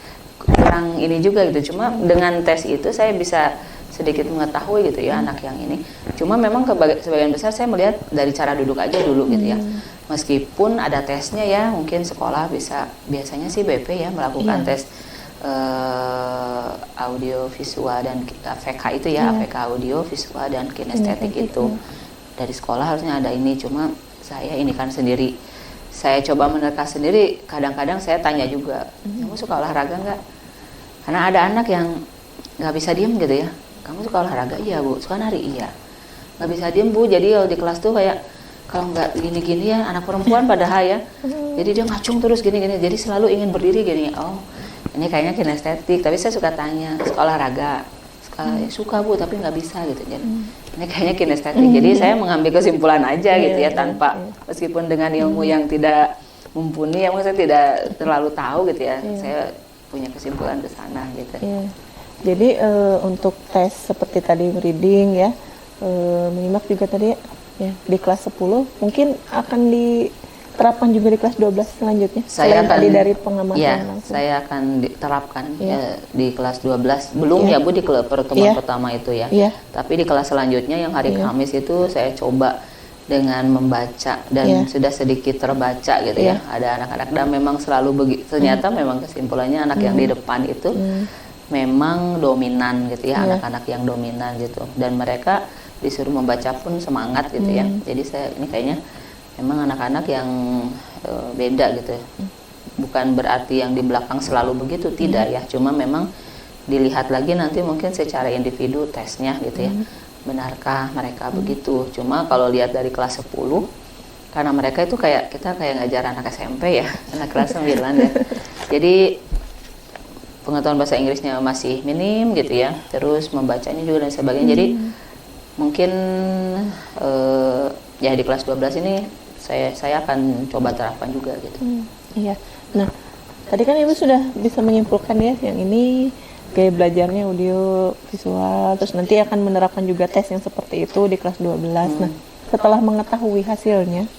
sekarang ini juga gitu. Cuma dengan tes itu saya bisa sedikit mengetahui gitu ya anak yang ini. Cuma memang sebagian besar saya melihat dari cara duduk aja dulu gitu ya. Meskipun ada tesnya ya, mungkin sekolah biasanya sih BP ya melakukan tes audio visual dan AVK itu ya, AVK audio visual dan kinestetik itu. Dari sekolah harusnya ada ini, cuma saya ini kan sendiri. Saya coba menerka sendiri, kadang-kadang saya tanya juga, kamu suka olahraga nggak? Karena ada anak yang nggak bisa diem gitu ya. Kamu suka olahraga? Iya Bu. Suka nari? Iya. Nggak bisa diem Bu, jadi kalau di kelas tuh kayak, kalau nggak gini-gini ya, anak perempuan padahal ya. Jadi dia ngacung terus gini-gini, jadi selalu ingin berdiri gini. Oh, ini kayaknya kinestetik, tapi saya suka tanya, suka olahraga? Suka Bu, tapi nggak bisa gitu. Jadi, ini kayaknya kinestetik. Jadi saya mengambil kesimpulan aja gitu ya, tanpa meskipun dengan ilmu yang tidak mumpuni, yang saya tidak terlalu tahu gitu ya, saya punya kesimpulan ke sana gitu. Jadi untuk tes seperti tadi reading ya, menyimak juga tadi ya di kelas 10 mungkin akan diterapkan juga di kelas 12 selanjutnya. Saya akan tadi dari pengamatan langsung. Saya akan diterapkan di kelas 12. Belum ya Bu di pertemuan pertama itu ya. Tapi di kelas selanjutnya yang hari Kamis itu saya coba dengan membaca dan sudah sedikit terbaca gitu ya. Ada anak-anak dan memang selalu begitu. Ternyata memang kesimpulannya anak yang di depan itu memang dominan gitu ya, anak-anak yang dominan gitu. Dan mereka disuruh membaca pun semangat gitu ya. Jadi saya ini kayaknya memang anak-anak yang beda gitu. Bukan berarti yang di belakang selalu begitu, tidak ya. Cuma memang dilihat lagi nanti mungkin secara individu tesnya gitu ya. Benarkah mereka begitu? Cuma kalau lihat dari kelas 10, karena mereka itu kita kayak ngajar anak SMP ya, anak kelas 9 ya. Jadi pengetahuan bahasa Inggrisnya masih minim gitu ya. Terus membacanya juga dan sebagainya. Jadi mungkin ya di kelas 12 ini saya akan coba terapkan juga gitu. Iya. Nah, tadi kan Ibu sudah bisa menyimpulkan ya, yang ini gaya belajarnya audio visual, terus nanti akan menerapkan juga tes yang seperti itu di kelas 12. Nah, setelah mengetahui hasilnya,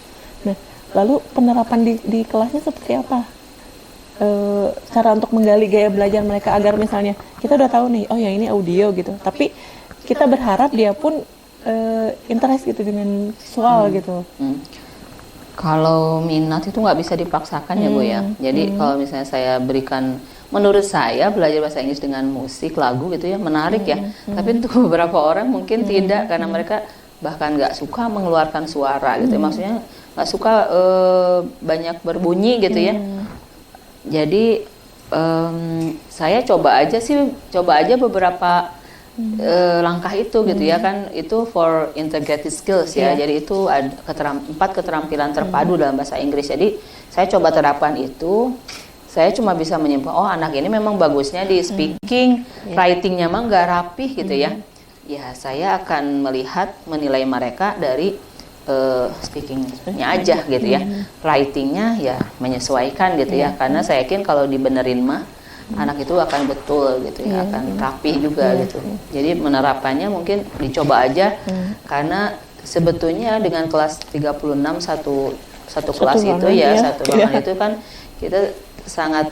nah lalu penerapan di kelasnya seperti apa? Cara untuk menggali gaya belajar mereka agar misalnya kita udah tahu nih, oh yang ini audio gitu, tapi kita berharap dia pun interest gitu dengan visual gitu. Kalau minat itu nggak bisa dipaksakan ya Bu ya. Jadi kalau misalnya saya berikan, menurut saya belajar bahasa Inggris dengan musik, lagu gitu ya menarik ya. Tapi untuk beberapa orang mungkin tidak, karena mereka bahkan nggak suka mengeluarkan suara gitu. Maksudnya nggak suka banyak berbunyi gitu ya. Jadi saya coba aja beberapa langkah itu gitu ya kan, itu for integrated skills ya. Jadi itu ada 4 keterampilan terpadu dalam bahasa Inggris. Jadi saya coba terapkan itu. Saya cuma bisa menyimpulkan, oh anak ini memang bagusnya di speaking, writingnya mah nggak rapih gitu ya. Ya saya akan menilai mereka dari speakingnya aja gitu ya. Writingnya ya menyesuaikan gitu ya. Karena saya yakin kalau dibenerin mah anak itu akan betul gitu ya, akan rapih juga gitu. Jadi menerapannya mungkin dicoba aja, karena sebetulnya dengan kelas 36 satu kelas itu ya, satu bangunan itu kan kita sangat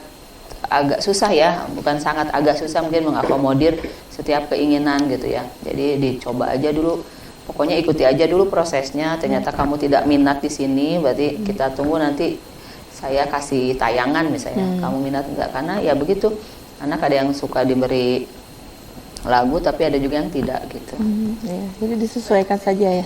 agak susah ya, bukan sangat agak susah mungkin mengakomodir setiap keinginan gitu ya. Jadi dicoba aja dulu, pokoknya ikuti aja dulu prosesnya. Ternyata kamu tidak minat di sini, berarti kita tunggu nanti saya kasih tayangan misalnya, kamu minat enggak, karena ya begitu, anak ada yang suka diberi lagu tapi ada juga yang tidak gitu. Jadi disesuaikan saja ya.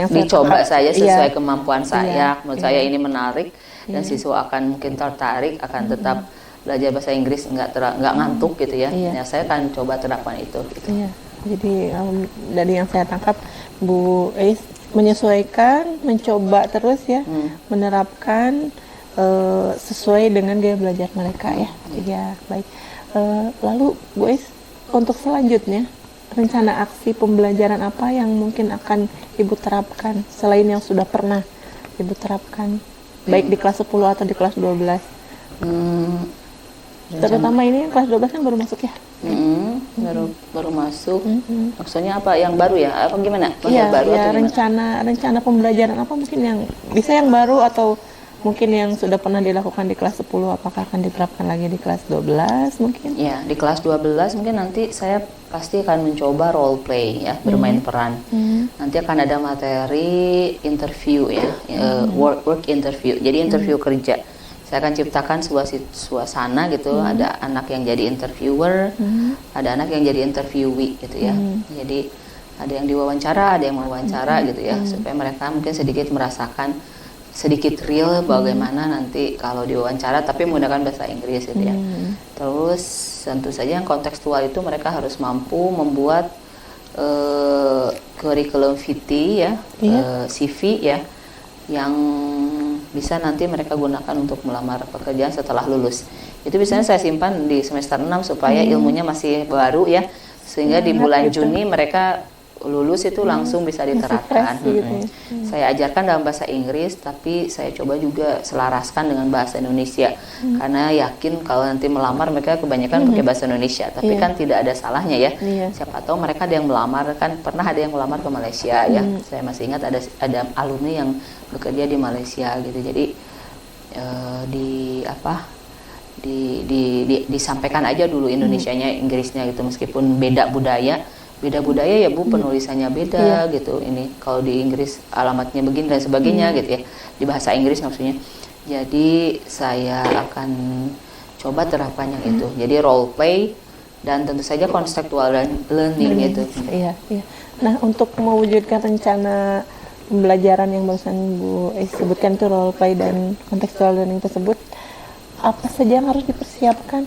Dicoba saja sesuai kemampuan saya. Menurut saya ini menarik dan siswa akan mungkin tertarik, akan tetap belajar bahasa Inggris nggak ngantuk gitu ya. Ya saya akan coba terapkan itu. Gitu. Jadi dari yang saya tangkap, Bu Ais menyesuaikan, mencoba terus ya, menerapkan sesuai dengan gaya belajar mereka ya. Ya baik. Lalu Bu Ais, untuk selanjutnya rencana aksi pembelajaran apa yang mungkin akan Ibu terapkan selain yang sudah pernah Ibu terapkan, baik di kelas 10 atau di kelas 12? Terutama ini kelas 12 kan baru masuk ya? Baru masuk. Maksudnya apa? Yang baru ya? Apa gimana? Iya, baru atau gimana? Rencana pembelajaran apa mungkin yang bisa yang baru atau mungkin yang sudah pernah dilakukan di kelas 10 apakah akan diterapkan lagi di kelas 12 mungkin? Ya, di kelas 12 mungkin nanti saya pasti akan mencoba role play ya, bermain peran. Nanti akan ada materi interview ya, work interview. Jadi interview kerja. Saya akan ciptakan sebuah suasana gitu, ada anak yang jadi interviewer, ada anak yang jadi interviewee gitu ya. Jadi ada yang diwawancara, ada yang mewawancara gitu ya, supaya mereka mungkin sedikit merasakan sedikit real bagaimana nanti kalau diwawancara, tapi menggunakan bahasa Inggris gitu ya. Terus tentu saja yang kontekstual itu mereka harus mampu membuat curriculum vitae ya, CV ya, yang bisa nanti mereka gunakan untuk melamar pekerjaan setelah lulus. Itu biasanya saya simpan di semester 6 supaya ilmunya masih baru ya, sehingga di bulan Juni mereka lulus itu langsung bisa diterapkan. Gitu. Saya ajarkan dalam bahasa Inggris, tapi saya coba juga selaraskan dengan bahasa Indonesia, karena yakin kalau nanti melamar mereka kebanyakan pakai bahasa Indonesia, tapi kan tidak ada salahnya ya. Siapa tahu mereka ada yang melamar, kan pernah ada yang melamar ke Malaysia ya. Saya masih ingat ada alumni yang bekerja di Malaysia gitu. Jadi disampaikan aja dulu Indonesianya, Inggrisnya gitu, meskipun beda budaya ya Bu, penulisannya beda gitu. Ini kalau di Inggris alamatnya begini dan sebagainya gitu ya, di bahasa Inggris maksudnya. Jadi saya akan coba terapkan yang itu. Jadi role play dan tentu saja contextual learning itu. Iya. Nah, untuk mewujudkan rencana pembelajaran yang barusan Bu sebutkan itu role play dan contextual learning tersebut, apa saja yang harus dipersiapkan?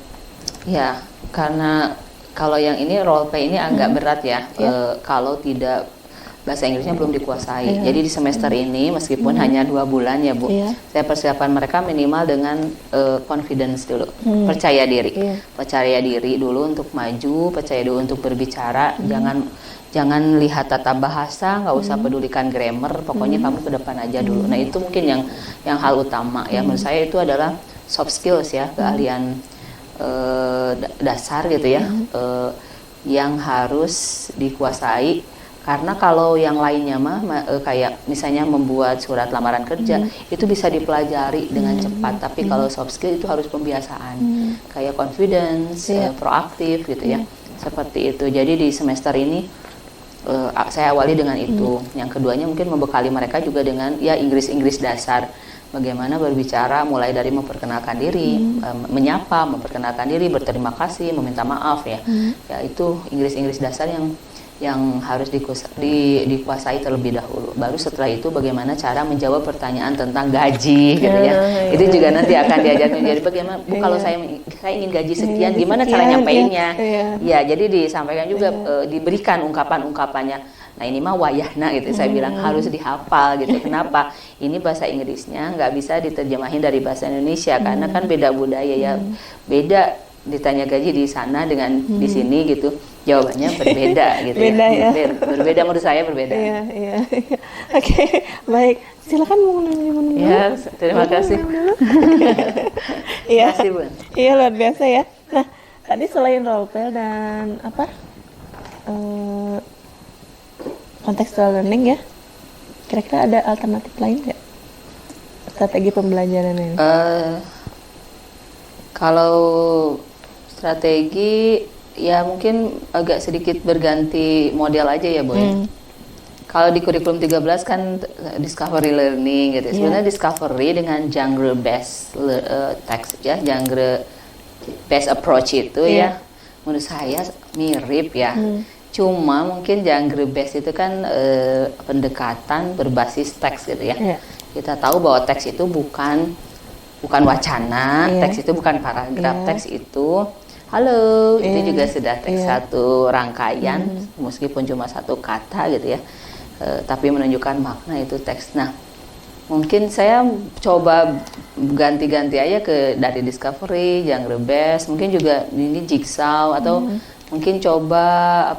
Ya, karena kalau yang ini role play ini agak berat ya, kalau tidak bahasa Inggrisnya belum dikuasai. Jadi di semester ini meskipun hanya 2 bulan ya Bu, saya persiapkan mereka minimal dengan confidence dulu, percaya diri, percaya diri dulu untuk maju, percaya diri untuk berbicara, jangan lihat tata bahasa, nggak usah pedulikan grammar, pokoknya kamu ke depan aja dulu. Nah itu mungkin yang hal utama ya, menurut saya itu adalah soft skills ya, keahlian dasar gitu ya, yang harus dikuasai. Karena kalau yang lainnya kayak misalnya membuat surat lamaran kerja, itu bisa dipelajari dengan cepat. Tapi kalau soft skill itu harus pembiasaan, kayak confidence, proaktif gitu ya, seperti itu. Jadi di semester ini saya awali dengan itu. Yang keduanya mungkin membekali mereka juga dengan ya Inggris dasar. Bagaimana berbicara mulai dari memperkenalkan diri, menyapa, memperkenalkan diri, berterima kasih, meminta maaf ya. Ya itu Inggris dasar yang harus dikuasai terlebih dahulu. Baru setelah itu bagaimana cara menjawab pertanyaan tentang gaji gitu ya. Itu juga nanti akan diajarkan. Jadi bagaimana Bu, kalau saya ingin gaji sekian, gimana cara nyampeinnya? Ya, jadi disampaikan juga, diberikan ungkapan-ungkapannya. Nah ini mah wayahna gitu, saya bilang harus dihafal gitu. Kenapa? Ini bahasa Inggrisnya nggak bisa diterjemahin dari bahasa Indonesia, karena kan beda budaya ya, beda ditanya gaji di sana dengan di sini gitu, jawabannya berbeda gitu. Beda ya. Berbeda menurut saya berbeda. Iya. Oke, baik. Silakan mau minum dulu. Ya, terima kasih. Iya. Terima kasih Bun. Iya, luar biasa ya. Nah, tadi selain role play dan contextual learning ya, kira-kira ada alternatif lain nggak strategi pembelajaran ini? Kalau strategi ya mungkin agak sedikit berganti model aja ya Boy. Kalau di kurikulum 13 kan discovery learning gitu. Sebenarnya discovery dengan genre based text ya, genre based approach itu ya, menurut saya mirip ya. Cuma mungkin genre based itu kan pendekatan berbasis teks gitu ya. Kita tahu bahwa teks itu bukan wacana, teks itu bukan paragraf, teks itu halo, itu juga sudah teks satu rangkaian, meskipun cuma satu kata gitu ya, tapi menunjukkan makna itu teks. Nah, mungkin saya coba ganti-ganti aja dari discovery, genre based, mungkin juga ini jigsaw atau mungkin coba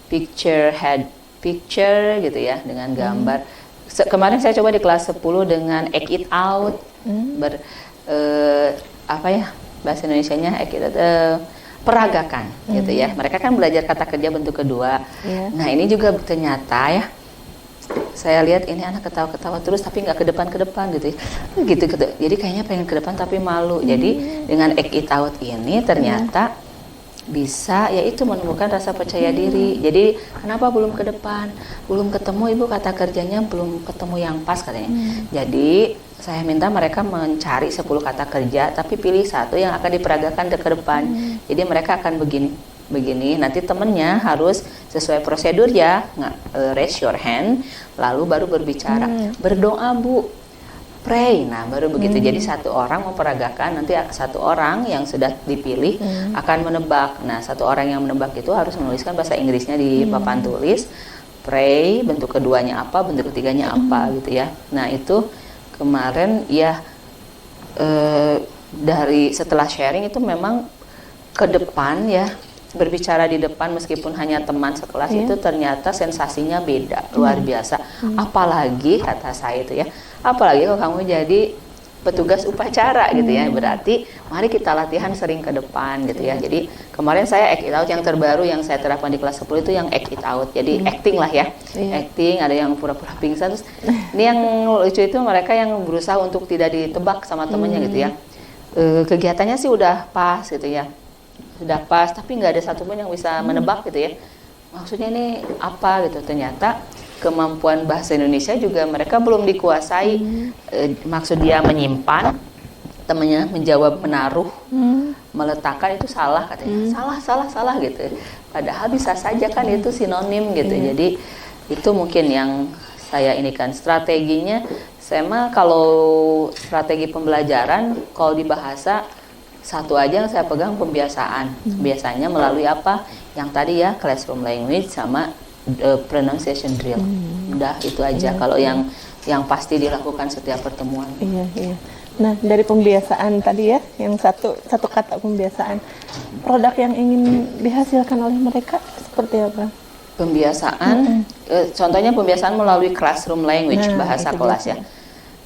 picture gitu ya, dengan gambar. Kemarin saya coba di kelas 10 dengan act it out, bahasa Indonesianya act it out, peragakan gitu ya. Mereka kan belajar kata kerja bentuk kedua. Nah ini juga ternyata ya, saya lihat ini anak ketawa-ketawa terus tapi nggak ke depan gitu ya. Gitu. Jadi kayaknya pengen ke depan tapi malu. Jadi dengan act it out ini ternyata bisa yaitu menemukan rasa percaya diri. Jadi kenapa belum ke depan? Belum ketemu, Ibu, kata kerjanya belum ketemu yang pas katanya. Jadi saya minta mereka mencari 10 kata kerja tapi pilih satu yang akan diperagakan ke depan. Jadi mereka akan begini, nanti temennya harus sesuai prosedur ya, raise your hand, lalu baru berbicara, berdoa Bu, pray, nah baru begitu. Jadi satu orang memperagakan, nanti satu orang yang sudah dipilih akan menebak. Nah satu orang yang menebak itu harus menuliskan bahasa Inggrisnya di papan tulis, pray, bentuk keduanya apa, bentuk ketiganya apa gitu ya. Nah itu kemarin ya dari setelah sharing itu memang ke depan ya, berbicara di depan meskipun hanya teman sekelas itu ternyata sensasinya beda, luar biasa. Apalagi kata saya itu ya, apalagi kalau kamu jadi petugas upacara gitu ya, berarti mari kita latihan sering ke depan gitu ya. Jadi kemarin saya act it out yang terbaru yang saya terapkan di kelas 10 itu yang act it out, jadi acting lah ya, acting, ada yang pura-pura pingsan. Terus ini yang lucu itu mereka yang berusaha untuk tidak ditebak sama temennya gitu ya. Kegiatannya sih udah pas gitu ya, sudah pas, tapi nggak ada satupun yang bisa menebak gitu ya, maksudnya ini apa gitu. Ternyata kemampuan bahasa Indonesia juga mereka belum dikuasai. Maksud dia menyimpan, temannya menjawab menaruh, meletakkan itu salah katanya, salah gitu, padahal bisa saja kan itu sinonim gitu. Jadi itu mungkin yang saya ini kan strateginya. Saya mah kalau strategi pembelajaran kalau di bahasa satu aja yang saya pegang pembiasaan. Biasanya melalui apa? Yang tadi ya, classroom language sama pronunciation drill. Udah itu aja kalau yang pasti dilakukan setiap pertemuan. Iya. Nah, dari pembiasaan tadi ya, yang satu kata pembiasaan, produk yang ingin dihasilkan oleh mereka seperti apa? Pembiasaan, contohnya pembiasaan melalui classroom language, bahasa kelas ya.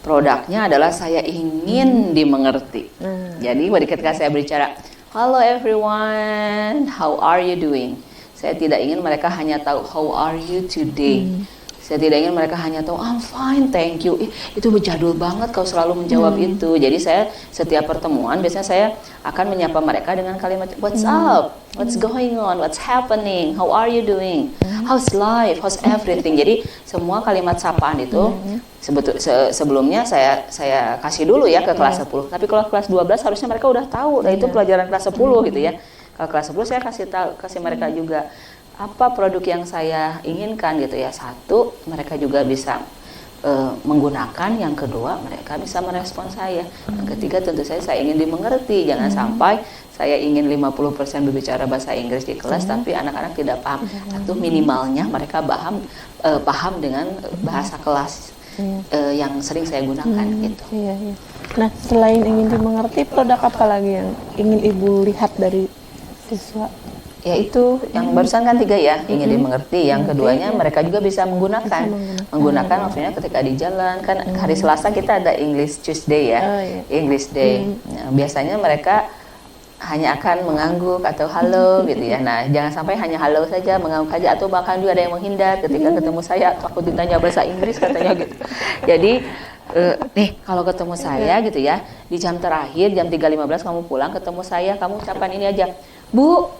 Produknya adalah saya ingin dimengerti. Jadi ketika saya berbicara, hello everyone, how are you doing? Saya tidak ingin mereka hanya tahu how are you today. Saya tidak ingin mereka hanya tahu I'm fine, thank you. Itu jadul banget kalau selalu menjawab itu. Jadi saya setiap pertemuan biasanya saya akan menyapa mereka dengan kalimat what's up, what's going on, what's happening, how are you doing, how's life, how's everything. Jadi semua kalimat sapaan itu sebelumnya saya kasih dulu ya ke kelas 10. Tapi kalau kelas 12 harusnya mereka udah tahu. Nah itu pelajaran kelas 10 gitu ya. Kalau kelas 10 saya kasih mereka juga apa produk yang saya inginkan gitu ya. Satu, mereka juga bisa menggunakan. Yang kedua, mereka bisa merespon saya. Yang ketiga, tentu saya ingin dimengerti. Jangan sampai saya ingin 50% berbicara bahasa Inggris di kelas tapi anak-anak tidak paham. Atau minimalnya mereka paham dengan bahasa kelas yang sering saya gunakan gitu. Iya. Nah, selain ingin dimengerti, produk apa lagi yang ingin Ibu lihat dari siswa? Ya itu yang barusan kan 3 ya, ingin dimengerti. Yang keduanya mereka juga bisa menggunakan maksudnya ketika di jalan kan hari Selasa kita ada English Tuesday ya, English Day. Nah, biasanya mereka hanya akan mengangguk atau halo gitu ya. Nah jangan sampai hanya halo saja, mengangguk saja, atau bahkan juga ada yang menghindar ketika ketemu saya, takut ditanya bahasa Inggris katanya gitu. Jadi nih kalau ketemu saya gitu ya, di jam terakhir jam 3.15 kamu pulang ketemu saya, kamu ucapkan ini aja, Bu,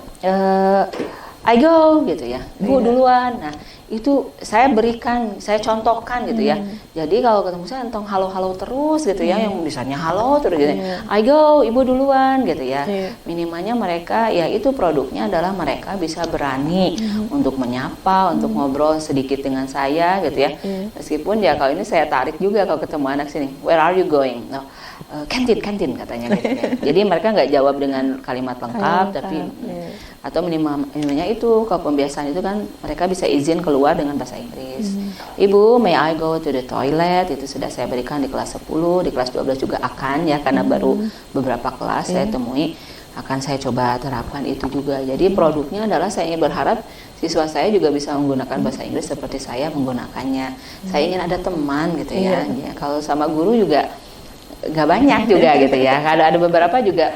I go gitu ya, Bu duluan. Nah itu saya berikan, saya contohkan gitu ya. Jadi kalau ketemu saya entong halo-halo terus gitu ya, yang misalnya halo terus gitu, I go, Ibu duluan gitu ya. Minimalnya mereka ya itu produknya adalah mereka bisa berani untuk menyapa, untuk ngobrol sedikit dengan saya gitu ya. Meskipun ya kalau ini saya tarik juga kalau ketemu anak sini, where are you going? No. Kantin katanya gitu ya. Jadi mereka nggak jawab dengan kalimat lengkap, tapi atau minimalnya itu kalau pembiasaan itu kan mereka bisa izin keluar dengan bahasa Inggris. Ibu, may I go to the toilet? Itu sudah saya berikan di kelas 10, di kelas 12 juga akan ya, karena baru beberapa kelas saya temui, akan saya coba terapkan itu juga. Jadi produknya adalah saya ingin berharap siswa saya juga bisa menggunakan bahasa Inggris seperti saya menggunakannya. Saya ingin ada teman gitu ya. Kalau sama guru juga nggak banyak juga gitu ya. Ada beberapa juga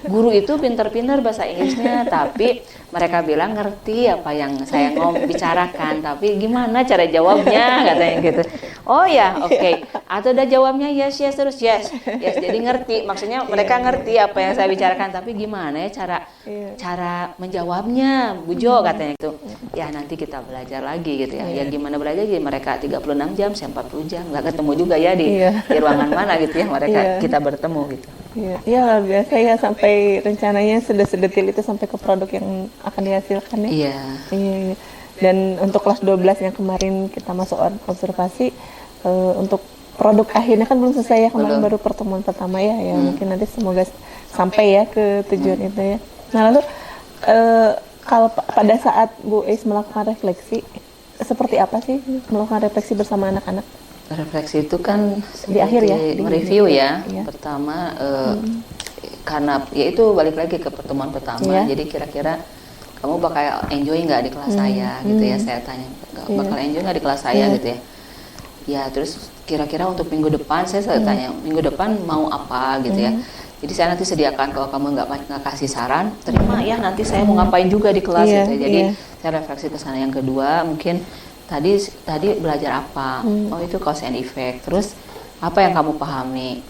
guru itu pinter-pinter bahasa Inggrisnya, tapi mereka bilang ngerti apa yang saya bicarakan, tapi gimana cara jawabnya katanya gitu. Oh ya, oke. Atau udah jawabnya yes terus yes. Jadi ngerti, maksudnya mereka ngerti apa yang saya bicarakan, tapi gimana ya cara menjawabnya, Bu Jo katanya itu. Ya nanti kita belajar lagi gitu ya. Ya gimana belajar gitu, mereka 36 jam, saya 40 jam, nggak ketemu juga ya di ruangan mana gitu ya mereka kita bertemu gitu. Iya, luar biasa ya, sampai rencananya sedetil itu sampai ke produk yang akan dihasilkan ya. Iya. Iya. Dan untuk kelas 12 yang kemarin kita masuk observasi, untuk produk akhirnya kan belum selesai ya, kemarin baru pertemuan pertama ya. Ya mungkin nanti semoga sampai ya ke tujuan itu ya. Nah lalu kalau pada saat Bu Ais melakukan refleksi, seperti apa sih melakukan refleksi bersama anak-anak? Refleksi itu kan di akhir ya, mereview ya. Pertama karena ya itu balik lagi ke pertemuan pertama. Jadi kira-kira kamu bakal enjoy nggak di kelas saya gitu ya, saya tanya bakal enjoy nggak di kelas saya gitu ya. Ya terus kira-kira untuk minggu depan saya tanya minggu depan mau apa gitu ya. Jadi saya nanti sediakan, kalau kamu nggak kasih saran, terima ya nanti saya mau ngapain juga di kelas gitu ya. Jadi saya refleksi ke sana. Yang kedua mungkin tadi belajar apa? Oh itu cause and effect. Terus apa yang kamu pahami?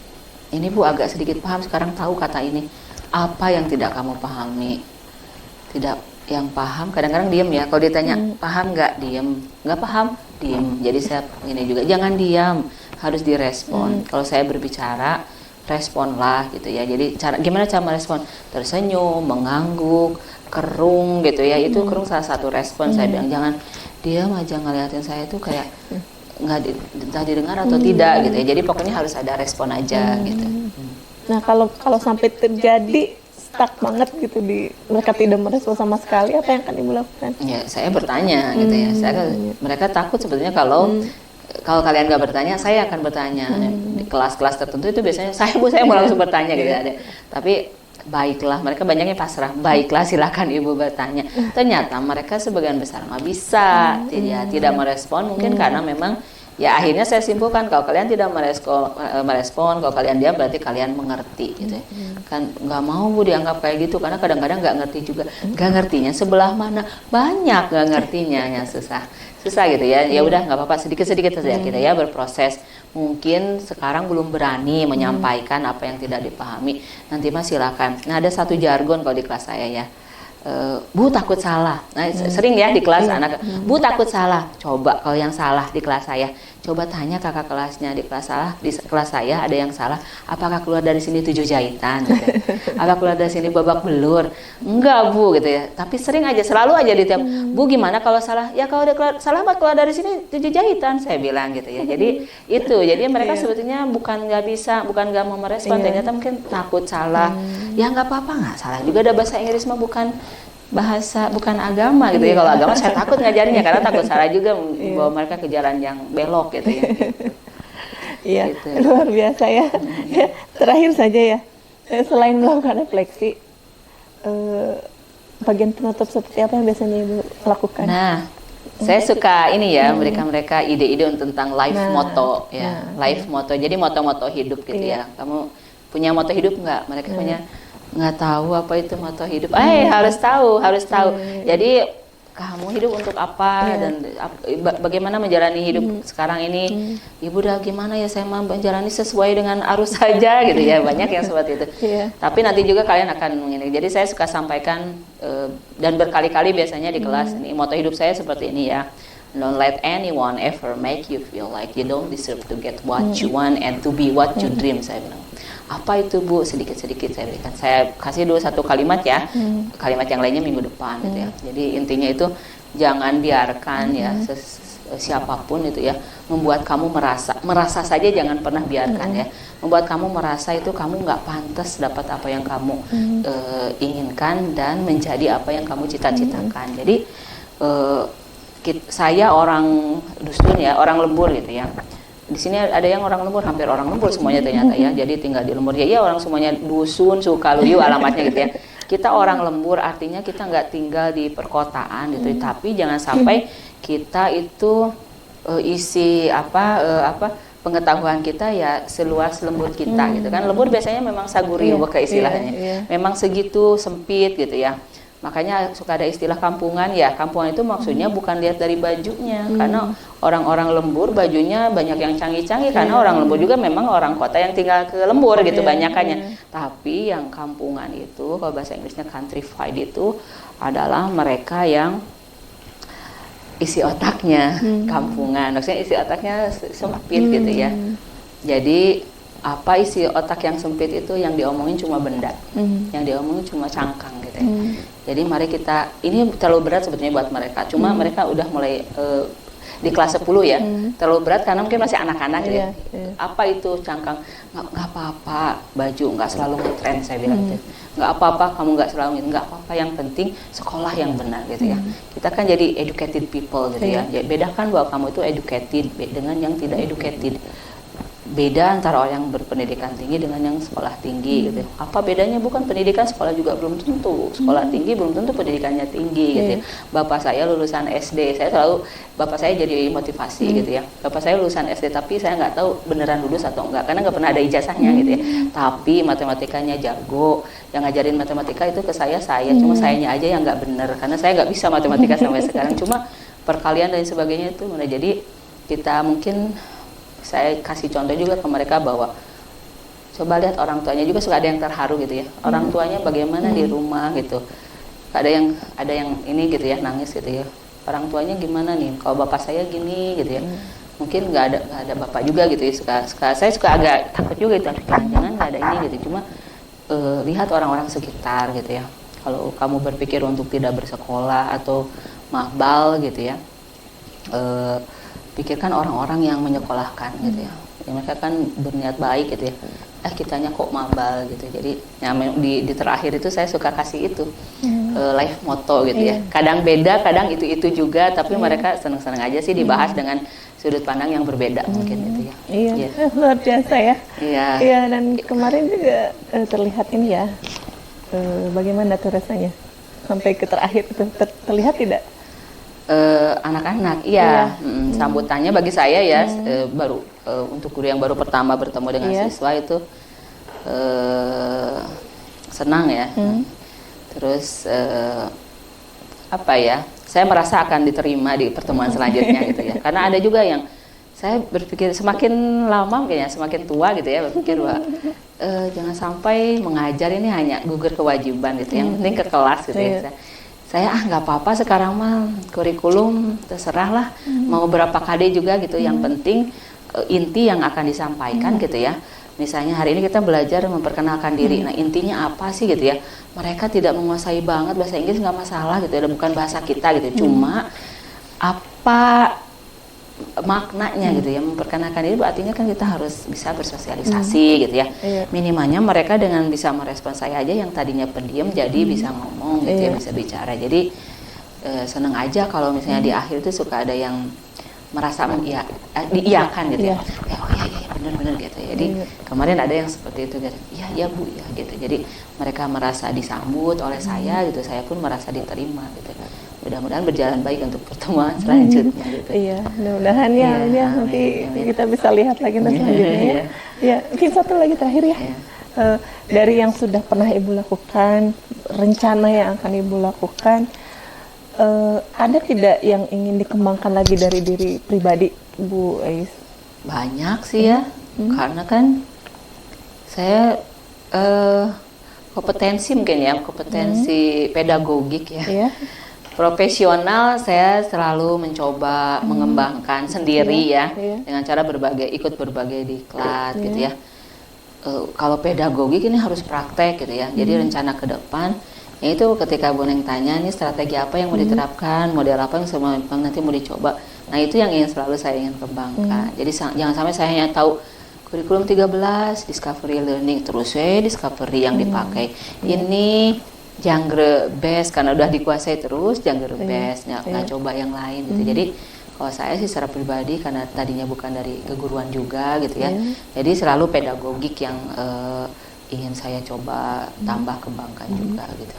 Ini Bu agak sedikit paham, sekarang tahu kata ini. Apa yang tidak kamu pahami? Tidak yang paham, kadang-kadang diem ya. Kalau ditanya paham nggak, diem. Nggak paham, diem. Jadi saya ini juga jangan diam, harus direspon. Kalau saya berbicara, responlah gitu ya. Jadi gimana cara merespon? Tersenyum, mengangguk, kerung gitu ya. Itu kerung salah satu respon. Saya bilang jangan diam aja ngeliatin saya itu kayak nggak didengar atau tidak gitu ya. Jadi pokoknya harus ada respon aja gitu. Nah kalau sampai terjadi stuck banget gitu, mereka tidak merespon sama sekali, apa yang akan Ibu lakukan? Ya saya bertanya gitu ya. Mereka takut sebetulnya kalau kalian nggak bertanya, saya akan bertanya. Di kelas-kelas tertentu itu biasanya saya mau langsung bertanya gitu ya. Tapi baiklah, mereka banyaknya pasrah. Baiklah, silakan Ibu bertanya. Ternyata mereka sebagian besar nggak bisa, tidak merespon, mungkin karena memang ya akhirnya saya simpulkan kalau kalian tidak merespon, kalau kalian diam berarti kalian mengerti gitu ya. Kan nggak mau Bu dianggap kayak gitu, karena kadang-kadang nggak ngerti juga. Nggak ngertinya sebelah mana? Banyak nggak ngertinya yang susah gitu ya. Ya udah nggak apa-apa, sedikit-sedikit saja kita ya berproses. Mungkin sekarang belum berani menyampaikan apa yang tidak dipahami, nanti mah silakan. Nah ada satu jargon kalau di kelas saya ya, Bu takut salah. Nah, sering ya di kelas anak, Bu takut salah. Coba kalau yang salah di kelas saya, coba tanya kakak kelasnya di kelas saya ada yang salah. Apakah keluar dari sini 7 jahitan? Gitu. Apakah keluar dari sini babak belur? Enggak Bu gitu ya. Tapi sering aja, selalu aja di tiap, Bu gimana kalau salah? Ya kalau udah salah mah keluar dari sini 7 jahitan, saya bilang gitu ya. Jadi itu, jadi mereka sebetulnya bukan nggak bisa, bukan nggak mau merespon, ternyata mungkin takut salah. Ya nggak apa-apa, nggak salah juga, ada bahasa Inggris mah bukan bahasa, bukan agama gitu ya. Kalau agama saya takut ngajarinnya karena takut salah juga, membawa mereka ke jalan yang belok gitu ya. Iya, gitu. Luar biasa ya. Terakhir saja ya, selain melakukan refleksi, bagian penutup seperti apa yang biasanya Ibu lakukan? Nah, saya suka ini ya, mereka ide-ide tentang life motto ya, life motto. Jadi motto-motto hidup gitu ya. Kamu punya motto hidup nggak? Mereka punya, nggak tahu apa itu motto hidup. Harus tahu. Jadi kamu hidup untuk apa dan bagaimana menjalani hidup sekarang ini? Ibu udah gimana ya, saya mau menjalani sesuai dengan arus saja gitu ya. Banyak yang seperti itu. Tapi nanti juga kalian akan ini. Jadi saya suka sampaikan dan berkali-kali biasanya di kelas ini, motto hidup saya seperti ini ya. Don't let anyone ever make you feel like you don't deserve to get what you want and to be what you dream, saya bilang. Apa itu Bu? Sedikit-sedikit saya berikan. Saya kasih dulu satu kalimat ya. Kalimat yang lainnya minggu depan gitu ya. Jadi intinya itu jangan biarkan ya siapapun itu ya membuat kamu merasa saja, jangan pernah biarkan ya. Membuat kamu merasa itu kamu nggak pantas dapat apa yang kamu inginkan dan menjadi apa yang kamu cita-citakan. Jadi saya orang dusun ya, orang lembur gitu ya. Di sini ada yang orang lembur, hampir orang lembur semuanya ternyata ya. Jadi tinggal di lembur ya, orang semuanya dusun, Sukaluyu alamatnya gitu ya. Kita orang lembur artinya kita nggak tinggal di perkotaan gitu. Tapi jangan sampai kita itu isi pengetahuan kita ya seluas lembur kita gitu kan. Lembur biasanya memang saguriu istilahnya. Memang segitu sempit gitu ya. Makanya suka ada istilah kampungan ya. Kampungan itu maksudnya bukan lihat dari bajunya, karena orang-orang lembur bajunya banyak yang canggih-canggih, karena orang lembur juga memang orang kota yang tinggal ke lembur gitu banyakannya. Tapi yang kampungan itu, kalau bahasa Inggrisnya countrified itu adalah mereka yang isi otaknya kampungan, maksudnya isi otaknya sempit gitu ya. Jadi apa isi otak yang sempit itu yang diomongin cuma benda, yang diomongin cuma cangkang gitu ya. Jadi mari kita, ini terlalu berat sebetulnya buat mereka, cuma mereka udah mulai di kelas 10 ya, terlalu berat karena mungkin masih anak-anak gitu ya. Apa itu cangkang? Nggak apa-apa, baju nggak selalu ngetren saya bilang gitu. Nggak apa-apa kamu nggak selalu gitu, nggak apa-apa, yang penting sekolah yang benar gitu ya. Kita kan jadi educated people gitu ya. Jadi bedakan bahwa kamu itu educated dengan yang tidak educated. Beda antara orang yang berpendidikan tinggi dengan yang sekolah tinggi gitu. Apa bedanya? Bukan pendidikan, sekolah juga belum tentu. Sekolah tinggi belum tentu pendidikannya tinggi gitu ya. Bapak saya lulusan SD, saya selalu, bapak saya jadi motivasi gitu ya. Bapak saya lulusan SD tapi saya nggak tahu beneran lulus atau enggak karena nggak pernah ada ijazahnya gitu ya. Tapi matematikanya jago, yang ngajarin matematika itu ke saya cuma sayanya aja yang nggak bener karena saya nggak bisa matematika sampai sekarang. Cuma perkalian dan sebagainya itu mulai. Jadi kita mungkin, saya kasih contoh juga ke mereka bahwa coba lihat orang tuanya juga suka ada yang terharu gitu ya. Orang tuanya bagaimana di rumah gitu. Ada yang ini gitu ya, nangis gitu ya. Orang tuanya gimana nih? Kalau bapak saya gini gitu ya. Mungkin nggak ada bapak juga gitu ya. Saya suka agak takut juga itu. Jangan nggak ada ini gitu. Cuma lihat orang-orang sekitar gitu ya. Kalau kamu berpikir untuk tidak bersekolah atau mabal gitu ya. Pikirkan orang-orang yang menyekolahkan gitu ya. Mereka kan berniat baik gitu ya. Kitanya kok mabal gitu. Jadi ya, di terakhir itu saya suka kasih itu life motto gitu ya. Kadang beda, kadang itu juga, tapi mereka senang-senang aja sih dibahas dengan sudut pandang yang berbeda mungkin gitu ya. Iya. Luar biasa ya. Iya. Dan kemarin juga terlihat ini ya. Bagaimana tuh rasanya sampai ke terakhir itu terlihat tidak? Anak-anak, sambutannya bagi saya ya baru untuk guru yang baru pertama bertemu dengan siswa itu senang ya. Terus apa ya? Saya merasa akan diterima di pertemuan selanjutnya gitu ya. Karena ada juga yang saya berpikir semakin lama kayaknya semakin tua gitu ya, berpikir bahwa jangan sampai mengajar ini hanya gugur kewajiban gitu. Yang penting ke kelas gitu ya. Saya nggak apa-apa sekarang mah kurikulum terserah lah mau berapa KD juga gitu, yang penting inti yang akan disampaikan gitu ya. Misalnya hari ini kita belajar memperkenalkan diri, nah intinya apa sih gitu ya. Mereka tidak menguasai banget bahasa Inggris, nggak masalah gitu ya, bukan bahasa kita gitu, cuma apa maknanya gitu ya. Memperkenalkan diri artinya kan kita harus bisa bersosialisasi gitu ya. Minimalnya mereka dengan bisa merespon saya aja yang tadinya pendiam jadi bisa ngomong gitu ya, bisa bicara. Jadi seneng aja kalau misalnya di akhir itu suka ada yang merasa diiyakan gitu ya. Oh iya benar-benar gitu. Jadi kemarin ada yang seperti itu gitu. Iya Bu ya gitu. Jadi mereka merasa disambut oleh saya gitu. Saya pun merasa diterima gitu. Mudah-mudahan berjalan baik untuk pertemuan selanjutnya gitu. Iya, mudah-mudahan ya nanti kita bisa lihat lagi selanjutnya. Ya, mungkin satu lagi terakhir ya. Dari yang sudah pernah Ibu lakukan, rencana yang akan Ibu lakukan, ada tidak yang ingin dikembangkan lagi dari diri pribadi Bu Ais? Banyak sih ya, karena kan saya kompetensi mungkin ya, kompetensi pedagogik ya. Profesional saya selalu mencoba mengembangkan sendiri dengan cara ikut berbagai diklat gitu ya. Kalau pedagogik ini harus praktek gitu ya. Jadi rencana ke depan yaitu ketika Bu Neng tanya nih strategi apa yang mau diterapkan, model apa yang semua nanti mau dicoba. Nah itu yang selalu saya ingin kembangkan. Jadi jangan sampai saya hanya tahu kurikulum 13 discovery learning terus discovery yang dipakai. Ini genre best karena udah dikuasai terus genre best, nggak coba yang lain gitu. Jadi kalau saya sih secara pribadi karena tadinya bukan dari keguruan juga gitu ya, jadi selalu pedagogik yang ingin saya coba tambah kembangkan juga gitu.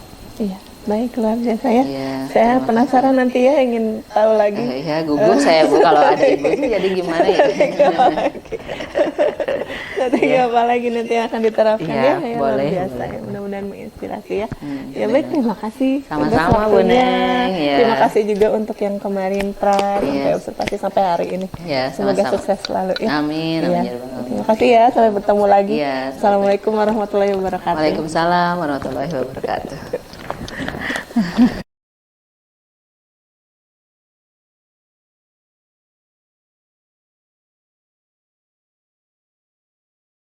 Iya, Baik, luar biasa ya. Iya, Saya terima penasaran nanti ya, ingin tahu lagi. Ya gugup saya Bu kalau ada ibu itu jadi gimana ya? Strategi apa lagi nanti yang akan diterapkan Iya, ya? Ya, luar boleh, biasa boleh. ya. Mudah-mudahan menginspirasi ya. Ya benar. baik, terima kasih. Sama-sama, atas Bu waktunya. Neng, ya. Terima kasih juga untuk yang kemarin sampai Iya. observasi sampai hari ini. Ya, Semoga sama-sama. sukses selalu ya. Amin, Iya. amin ya Rabbal alamin. Terima kasih ya, sampai bertemu lagi. Iya, Assalamualaikum warahmatullahi wabarakatuh. Waalaikumsalam warahmatullahi wabarakatuh.